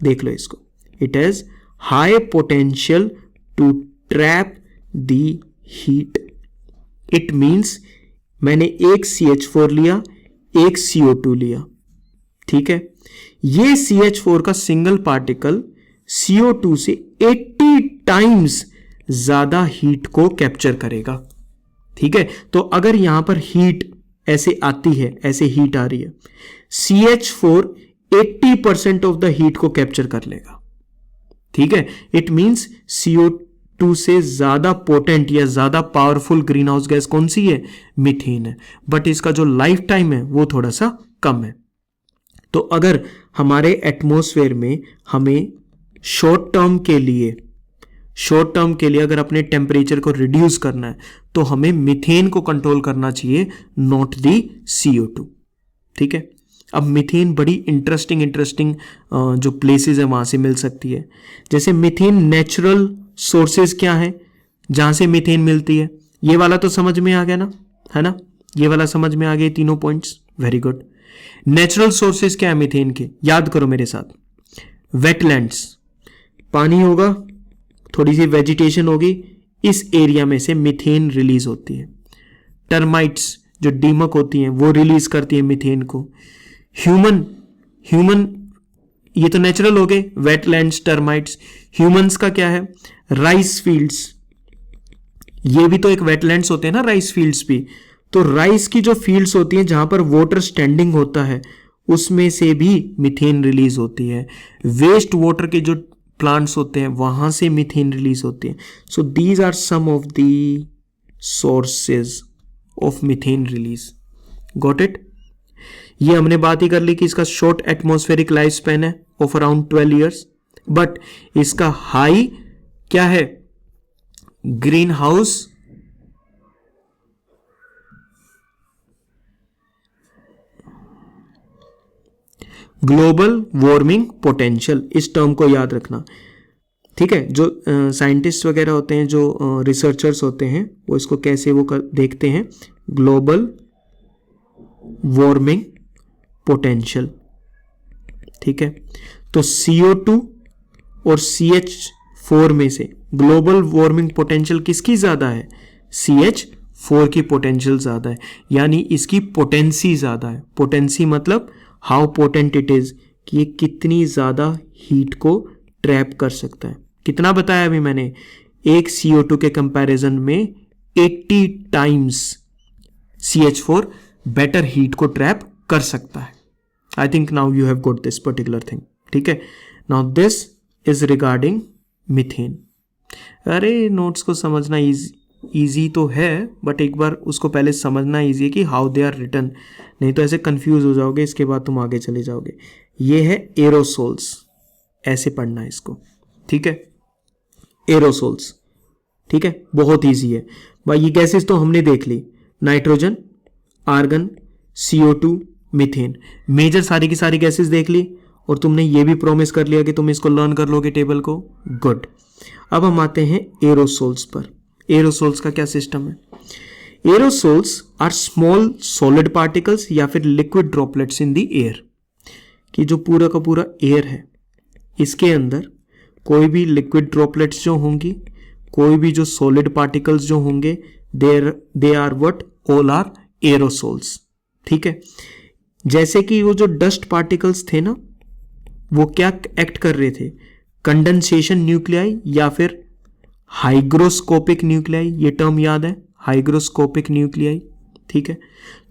देख लो इसको. It has high potential to trap the heat. It means मैंने एक CH4 लिया, एक CO2 लिया. ठीक है, ये CH4 का सिंगल पार्टिकल CO2 से 80 टाइम्स ज्यादा हीट को कैप्चर करेगा. ठीक है, तो अगर यहां पर हीट ऐसे आती है, ऐसे हीट आ रही है, CH4 80% ऑफ द हीट को कैप्चर कर लेगा. ठीक है, इट मींस CO2 से ज्यादा पोटेंट या ज्यादा पावरफुल ग्रीन हाउस गैस कौन सी है? मीथेन है. बट इसका जो लाइफ टाइम है वो थोड़ा सा कम है. तो अगर हमारे एटमॉस्फेयर में हमें शॉर्ट टर्म के लिए अगर अपने टेम्परेचर को रिड्यूस करना है तो हमें मीथेन को कंट्रोल करना चाहिए, नॉट दी CO2. ठीक है, अब मीथेन बड़ी इंटरेस्टिंग जो प्लेसेस है वहां से मिल सकती है. जैसे मीथेन नेचुरल सोर्सेज क्या है जहां से मीथेन मिलती है? ये वाला तो समझ में आ गया ना, है ना? ये वाला समझ में आ गए तीनों points. Very good. Natural sources क्या है मीथेन के? याद करो मेरे साथ. वेटलैंड्स, पानी होगा, थोड़ी सी वेजिटेशन होगी, इस एरिया में से मीथेन रिलीज होती है. टर्माइट्स जो दीमक होती हैं वो रिलीज करती है मीथेन को. ह्यूमन ये तो नेचुरल हो गए, वेटलैंड्स, टर्माइट्स. ह्यूमंस का क्या है? Rice fields. ये भी तो एक वेटलैंड्स होते हैं ना, राइस फील्ड्स भी. तो राइस की जो फील्ड्स होती हैं जहां पर वाटर स्टैंडिंग होता है, उसमें से भी मीथेन रिलीज होती है. वेस्ट वाटर के जो प्लांट्स होते हैं वहां से मीथेन रिलीज होती है. So these are some of the sources of methane release. Got it? ये हमने बात ही कर ली कि इसका शॉर्ट एटमॉस्फेरिक लाइफ स्पैन है ऑफ अराउंड 12 ईयर्स, बट इसका हाई क्या है? Green house global warming potential, इस टर्म को याद रखना, ठीक है। जो साइंटिस्ट वगैरह होते हैं, जो रिसर्चर्स होते हैं, वो इसको कैसे देखते हैं, ग्लोबल वार्मिंग पोटेंशियल, ठीक है। तो CO2 और CH4 में से ग्लोबल वार्मिंग पोटेंशियल किसकी ज्यादा है, CH4 की पोटेंशियल ज्यादा है, यानी इसकी पोटेंसी ज्यादा है। पोटेंसी मतलब हाउ पोटेंट इट इज, कि ये कितनी ज्यादा हीट को ट्रैप कर सकता है। कितना बताया अभी मैंने, एक CO2 के कंपैरिजन में 80 टाइम्स CH4 बेटर हीट को ट्रैप कर सकता है। I think now you have got this particular thing, ठीक है। Now this is regarding methane. अरे नोट्स को समझना इजी तो है, बट एक बार उसको पहले समझना इजी है कि हाउ दे आर रिटन, नहीं तो ऐसे कंफ्यूज हो जाओगे, इसके बाद तुम आगे चले जाओगे। ये है एरोसोल्स, ऐसे पढ़ना है इसको, ठीक है, एरोसोल्स, ठीक है, बहुत इजी है भाई। ये गैसेस तो हमने देख ली, nitrogen, argon, CO2, methane, major सारी की सारी गैसेस देख ली, और तुमने ये भी प्रॉमिस कर लिया कि तुम इसको लर्न कर लोगे टेबल को, गुड। अब हम आते हैं एरोसोल्स पर। एरोसोल्स का क्या सिस्टम है, aerosols are small solid particles या फिर liquid droplets in the air, कि जो पूरा का पूरा एयर है, इसके अंदर कोई भी लिक्विड ड्रॉपलेट्स जो होंगी, कोई भी जो सॉलिड पार्टिकल्स जो होंगे, they are what, all are aerosols, ठीक है। जैसे कि वो जो डस्ट पार्टिकल्स थे ना, वो क्या एक्ट कर रहे थे, कंडेंसेशन न्यूक्लियाई या फिर हाइग्रोस्कोपिक न्यूक्लियाई, ये टर्म याद है, हाइग्रोस्कोपिक न्यूक्लियाई, ठीक है।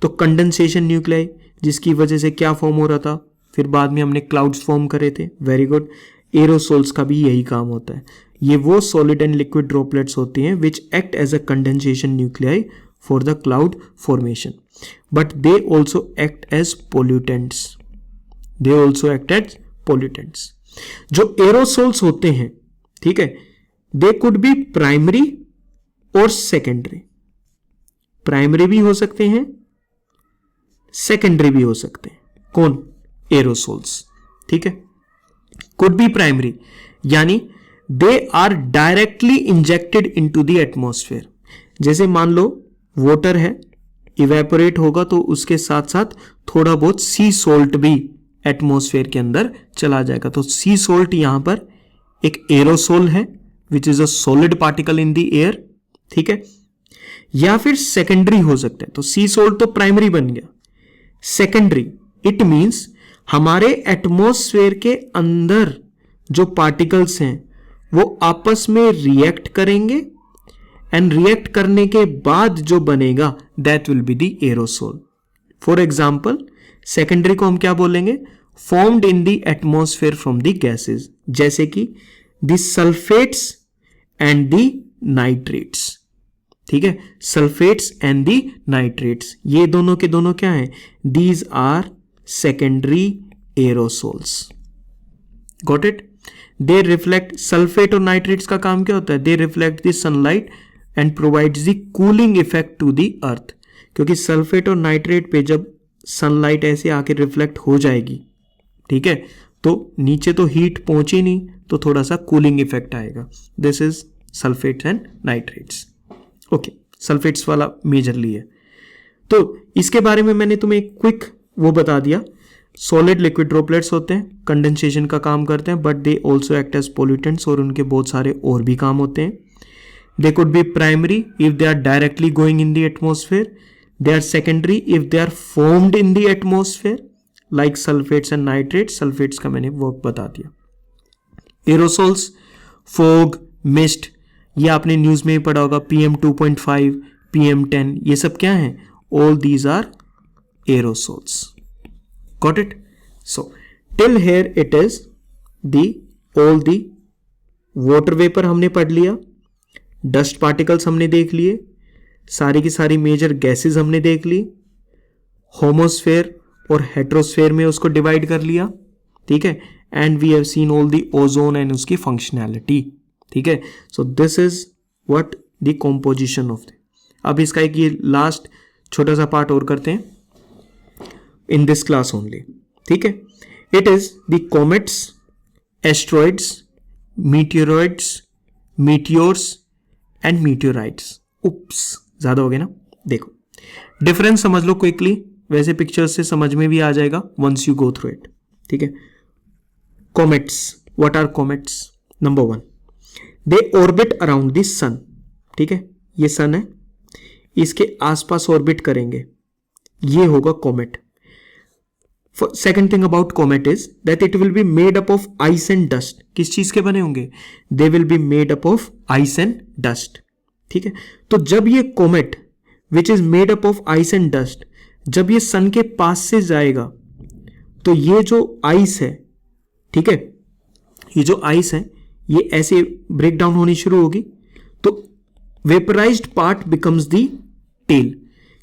तो कंडेंसेशन न्यूक्लियाई, जिसकी वजह से क्या फॉर्म हो रहा था, फिर बाद में हमने क्लाउड्स फॉर्म करे थे, वेरी गुड। एरोसोल्स का भी यही काम होता है, ये वो सॉलिड एंड लिक्विड ड्रॉपलेट्स होती हैं which act as a condensation nuclei for the cloud formation, but they also act as pollutants, they also act as pollutants. जो एरोसोल्स होते हैं, ठीक है, दे कुड बी प्राइमरी और सेकेंडरी, प्राइमरी भी हो सकते हैं, सेकेंडरी भी हो सकते हैं, कौन, एरोसोल्स, ठीक है। कुड बी प्राइमरी यानी they are directly injected into the atmosphere, जैसे मान लो वाटर है, इवेपोरेट होगा तो उसके साथ साथ थोड़ा बहुत सी सोल्ट भी एटमॉस्फेयर के अंदर चला जाएगा, तो सी सोल्ट यहां पर एक एरोसोल है which is a solid particle in the air, ठीक है। या फिर सेकेंडरी हो सकते हैं, तो सी सोल्ट तो प्राइमरी बन गया, सेकेंडरी इट मींस हमारे एटमॉस्फेयर के अंदर जो पार्टिकल्स हैं वो आपस में रिएक्ट करेंगे, एंड रिएक्ट करने के बाद जो बनेगा that will be the aerosol. For example secondary को हम क्या बोलेंगे, formed in the atmosphere from the gases, जैसे कि the sulphates and the nitrates, ठीक है, सल्फेट्स एंड द नाइट्रेट्स, ये दोनों के दोनों क्या हैं, these are secondary aerosols, got it. They reflect, sulphate और नाइट्रेट्स का काम क्या होता है, they reflect the sunlight and provides the cooling effect to the earth, क्योंकि सल्फेट और नाइट्रेट पे जब सनलाइट ऐसे आके रिफ्लेक्ट हो जाएगी, ठीक है, तो नीचे तो हीट पहुंची नहीं, तो थोड़ा सा कूलिंग इफेक्ट आएगा। This is sulphates and nitrates, okay, sulphates वाला मेजरली है। तो इसके बारे में मैंने तुम्हें एक क्विक वो बता दिया, सॉलिड लिक्विड ड्रॉपलेट्स होते हैं, कंडेंसेशन का काम करते हैं, but they also act as pollutants, और उनके बहुत सारे और भी काम होते हैं। They could be primary if they are directly going in the atmosphere, they are secondary if they are formed in the atmosphere like sulphates and nitrates, sulphates का मैंने वर्क बता दिया। एरोसोल्स, फोग, मिस्ट, ये आपने news में ही पढ़ा होगा, PM2.5, PM10, ये सब क्या है, all these are aerosols, got it? So till here it is the all the water vapor हमने पढ़ लिया, डस्ट पार्टिकल्स हमने देख लिए, सारी की सारी मेजर गैसेस हमने देख ली, होमोस्फेयर और हेट्रोस्फेयर में उसको डिवाइड कर लिया, ठीक है, and we have seen all the ozone and उसकी फंक्शनैलिटी, ठीक है। So this is what the composition of the, अब इसका एक ये लास्ट छोटा सा पार्ट और करते हैं इन दिस क्लास ओनली, ठीक है। It is the comets, asteroids, meteoroids, meteors and meteorites. उप्स, ज्यादा हो गया ना. देखो डिफरेंस समझ लो क्विकली, वैसे पिक्चर्स से समझ में भी आ जाएगा once you go through it. ठीक है. Comets, what are comets? Number 1, they orbit around the sun. ठीक है, ये सन है, इसके आसपास ऑर्बिट करेंगे, ये होगा comet. Second thing about comet is that it will be made up of ice and dust. किस चीज के बने होंगे? They will be made up of ice and dust. ठीक है, तो जब ये comet which is made up of ice and dust, जब ये सन के पास से जाएगा तो ये जो आइस है, ठीक है, ये जो आइस है ये ऐसे ब्रेक डाउन होनी शुरू होगी, तो वेपराइज्ड पार्ट बिकम्स दी टेल.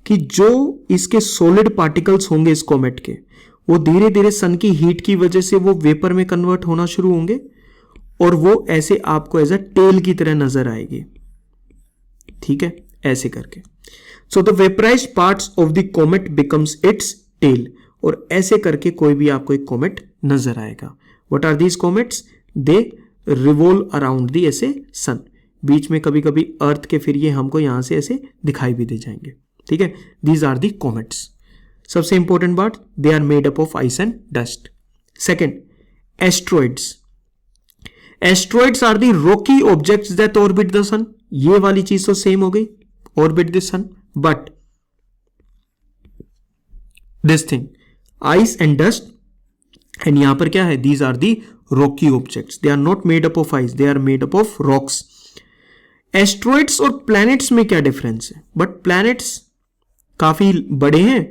कि जो इसके सॉलिड पार्टिकल्स होंगे इस कॉमेट के, वो धीरे धीरे सन की हीट की वजह से वो वेपर में कन्वर्ट होना शुरू होंगे और वो ऐसे आपको एज अ टेल की तरह नजर आएगी. ठीक है, ऐसे करके. So the vaporised parts of the comet becomes its tail, और ऐसे करके कोई भी आपको एक कॉमेट नजर आएगा. What are these comets? They revolve around the ऐसे सन. बीच में कभी कभी अर्थ के फिर ये हमको यहां से ऐसे दिखाई भी दे जाएंगे. ठीक है, दीज आर दी कॉमेट्स. सबसे इंपॉर्टेंट बात, they are made up of ice and dust. Second, asteroids. Asteroids are the rocky objects that orbit the sun. ये वाली चीज तो सेम हो गई, orbit the sun, but this thing ice and dust, and यहां पर क्या है? These are the rocky objects. They are not made up of ice, they are made up of rocks. Asteroids और प्लैनेट्स में क्या difference है? But planets काफी बड़े हैं,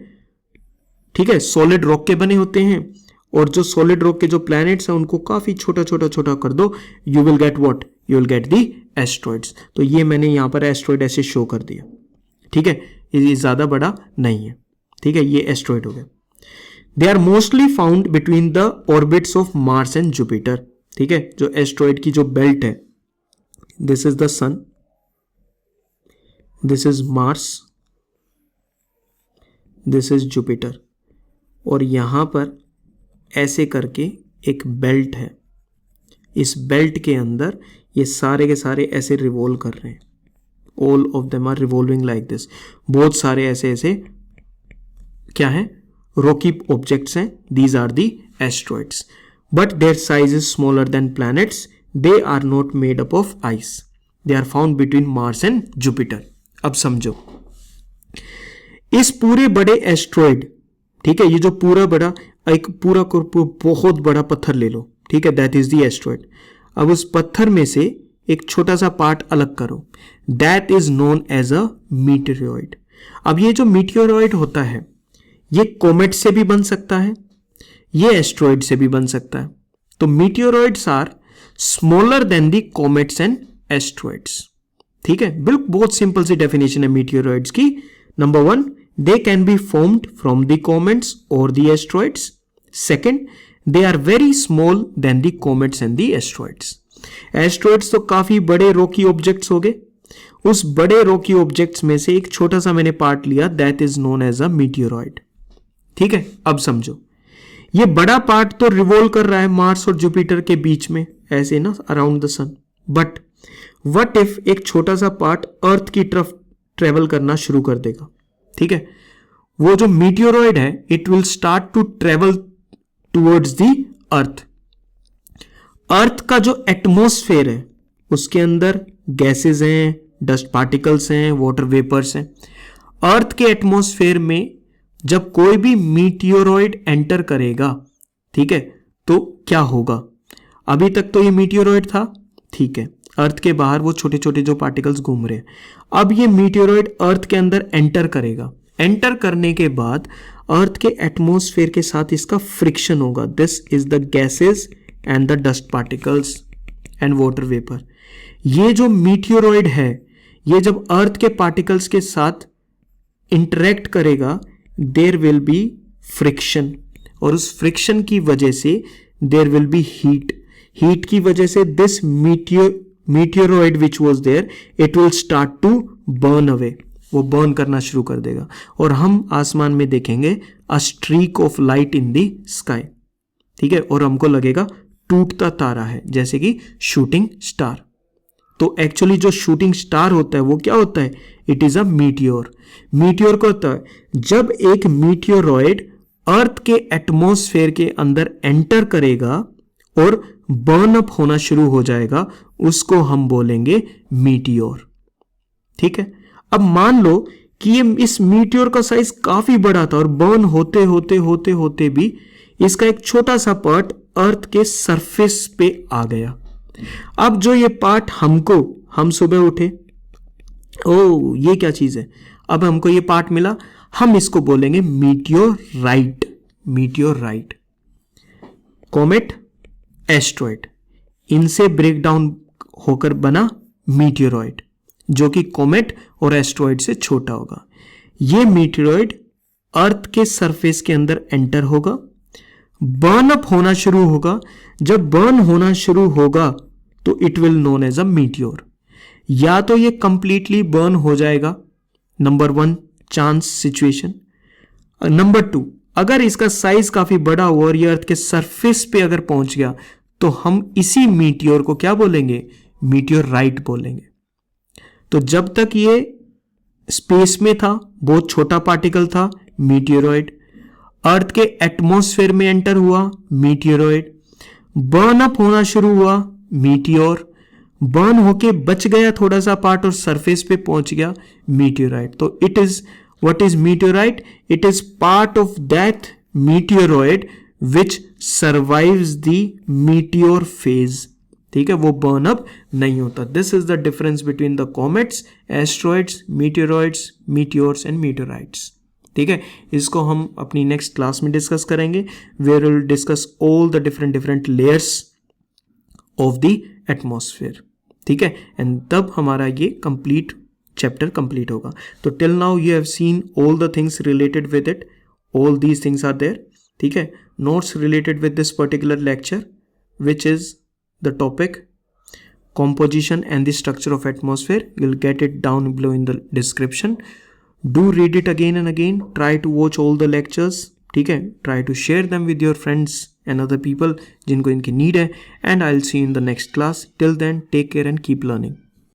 ठीक है, सॉलिड रॉक के बने होते हैं, और जो सॉलिड रॉक के जो प्लैनेट्स हैं उनको काफी छोटा छोटा छोटा कर दो, you will get what? You will get the asteroids. तो ये मैंने यहां पर एस्ट्रॉइड ऐसे शो कर दिया. ठीक है, ये ज्यादा बड़ा नहीं है. ठीक है, ये एस्ट्रॉइड हो गया. They are mostly found between the orbits of Mars and Jupiter. ठीक है, जो एस्ट्रॉइड की जो बेल्ट है, this is the sun, this is Mars, this is Jupiter, और यहां पर ऐसे करके एक बेल्ट है. इस बेल्ट के अंदर ये सारे के सारे ऐसे रिवॉल्व कर रहे हैं. All of them are revolving like this. बहुत सारे ऐसे ऐसे क्या है? रॉकी ऑब्जेक्ट्स हैं. These are the asteroids, but their size is smaller than planets. They are not made up of ice. They are found between Mars and Jupiter. अब समझो, इस पूरे बड़े एस्ट्रॉइड, ठीक है, ये जो पूरा बड़ा एक पूरा बहुत बड़ा पत्थर ले लो. ठीक है, दैट इज द एस्ट्रॉइड. अब उस पत्थर में से एक छोटा सा पार्ट अलग करो, that is known as a meteoroid. अब ये जो मीटियोरॉइड होता है ये कॉमेट से भी बन सकता है, ये एस्ट्रॉइड से भी बन सकता है. तो meteoroids are smaller than the comets and asteroids. ठीक है, बिल्कुल बहुत सिंपल सी डेफिनेशन है मीटियोरॉइड्स की. Number 1, they can be formed from the comets or the asteroids. Second, they are very small than the comets and the asteroids. Asteroids तो काफी बड़े रॉकी ऑब्जेक्ट्स हो गए. उस बड़े रॉकी ऑब्जेक्ट्स में से एक छोटा सा मैंने पार्ट लिया, that is known as a meteoroid. ठीक है, अब समझो, ये बड़ा पार्ट तो रिवॉल्व कर रहा है मार्स और जुपिटर के बीच में ऐसे ना around the sun. But what if एक छोटा सा पार्ट अर्थ की तरफ ट्रेवल करना शुरू कर देगा. ठीक है, वो जो मीटियोरॉइड है it will start to travel towards the earth. Earth का जो एटमॉस्फेयर है उसके अंदर गैसेस हैं, डस्ट पार्टिकल्स हैं, वाटर वेपर्स हैं. अर्थ के एटमॉस्फेयर में जब कोई भी मीटियोरॉइड एंटर करेगा, ठीक है, तो क्या होगा? अभी तक तो ये मीटियोरॉइड था, ठीक है, अर्थ के बाहर वो छोटे छोटे जो पार्टिकल्स घूम रहे हैं. अब ये मीटियोरॉइड अर्थ के अंदर एंटर करेगा. एंटर करने के बाद अर्थ के एटमॉस्फेयर के साथ इसका फ्रिक्शन होगा. This is the gases and the dust particles and water vapour. ये जो मीटियोरॉइड है ये जब अर्थ के पार्टिकल्स के साथ इंटरेक्ट करेगा, देयर विल बी फ्रिक्शन, और उस फ्रिक्शन की वजह से there will be heat. Heat की वजह से this meteoroid which was there it will start to burn away. वो बर्न करना शुरू कर देगा और हम आसमान में देखेंगे a streak of light in the sky. ठीक है, और हमको लगेगा टूटता तारा है, जैसे कि शूटिंग स्टार। तो एक्चुअली जो शूटिंग स्टार होता है वो क्या होता है? It is a meteor. Meteor क्या होता है? जब एक मीटियोरॉइड अर्थ के एटमॉस्फेयर के अंदर एंटर करेगा और बर्न अप होना शुरू हो जाएगा, उसको हम बोलेंगे मीटियोर। ठीक है, अब मान लो कि ये इस मीटियोर का साइज काफी बड़ा था और बर्न होते होते होते होते भी इसका एक छोटा सा पार्ट अर्थ के सरफेस पे आ गया। अब जो ये पार्ट हम सुबह उठे, ओ ये क्या चीज है, अब हमको ये पार्ट मिला, हम इसको बोलेंगे मीटियोराइट। मीटियोराइट, कॉमेट, एस्ट्रॉइड, इनसे ब्रेक डाउन होकर बना मीटियोरॉइड, जो कि कॉमेट और एस्ट्रॉइड से छोटा होगा। ये मीटियोरॉइड अर्थ के सरफेस के अंदर एंटर होगा, बर्न अप होना शुरू होगा। जब बर्न होना शुरू होगा तो it will known as a meteor. या तो ये कंप्लीटली बर्न हो जाएगा, नंबर 1 चांस सिचुएशन। नंबर 2, अगर इसका साइज काफी बड़ा हुआ और ये अर्थ के सरफेस पे अगर पहुंच गया तो हम इसी मीटियोर को क्या बोलेंगे? मीटियोराइट बोलेंगे। तो जब तक ये स्पेस में था, बहुत छोटा पार्टिकल था, मीटियोरॉइड। अर्थ के एटमॉस्फेयर में एंटर हुआ, मीटियोरॉइड। बर्न अप होना शुरू हुआ, मीटियोर। बर्न होके बच गया थोड़ा सा पार्ट और सरफेस पे पहुंच गया, मीटियोराइट। तो it is, what is meteorite? It is part of that meteoroid which survives the meteor phase. ठीक है, वो बर्न अप नहीं होता। This is the difference between the comets, asteroids, meteoroids, meteors and meteorites. ठीक है, इसको हम अपनी नेक्स्ट क्लास में डिस्कस करेंगे, where will discuss all the different layers of the atmosphere. ठीक है, एंड तब हमारा ये कंप्लीट चैप्टर कंप्लीट होगा। तो till now you have seen all the things related with it, all these things are there. ठीक है, notes related with this particular lecture which is the topic composition and the structure of atmosphere. You'll get it down below in the description. Do read it again and again. Try to watch all the lectures. ठीक है, try to share them with your friends and other people जिनको इनकी need है, and I'll see you in the next class. Till then, take care and keep learning.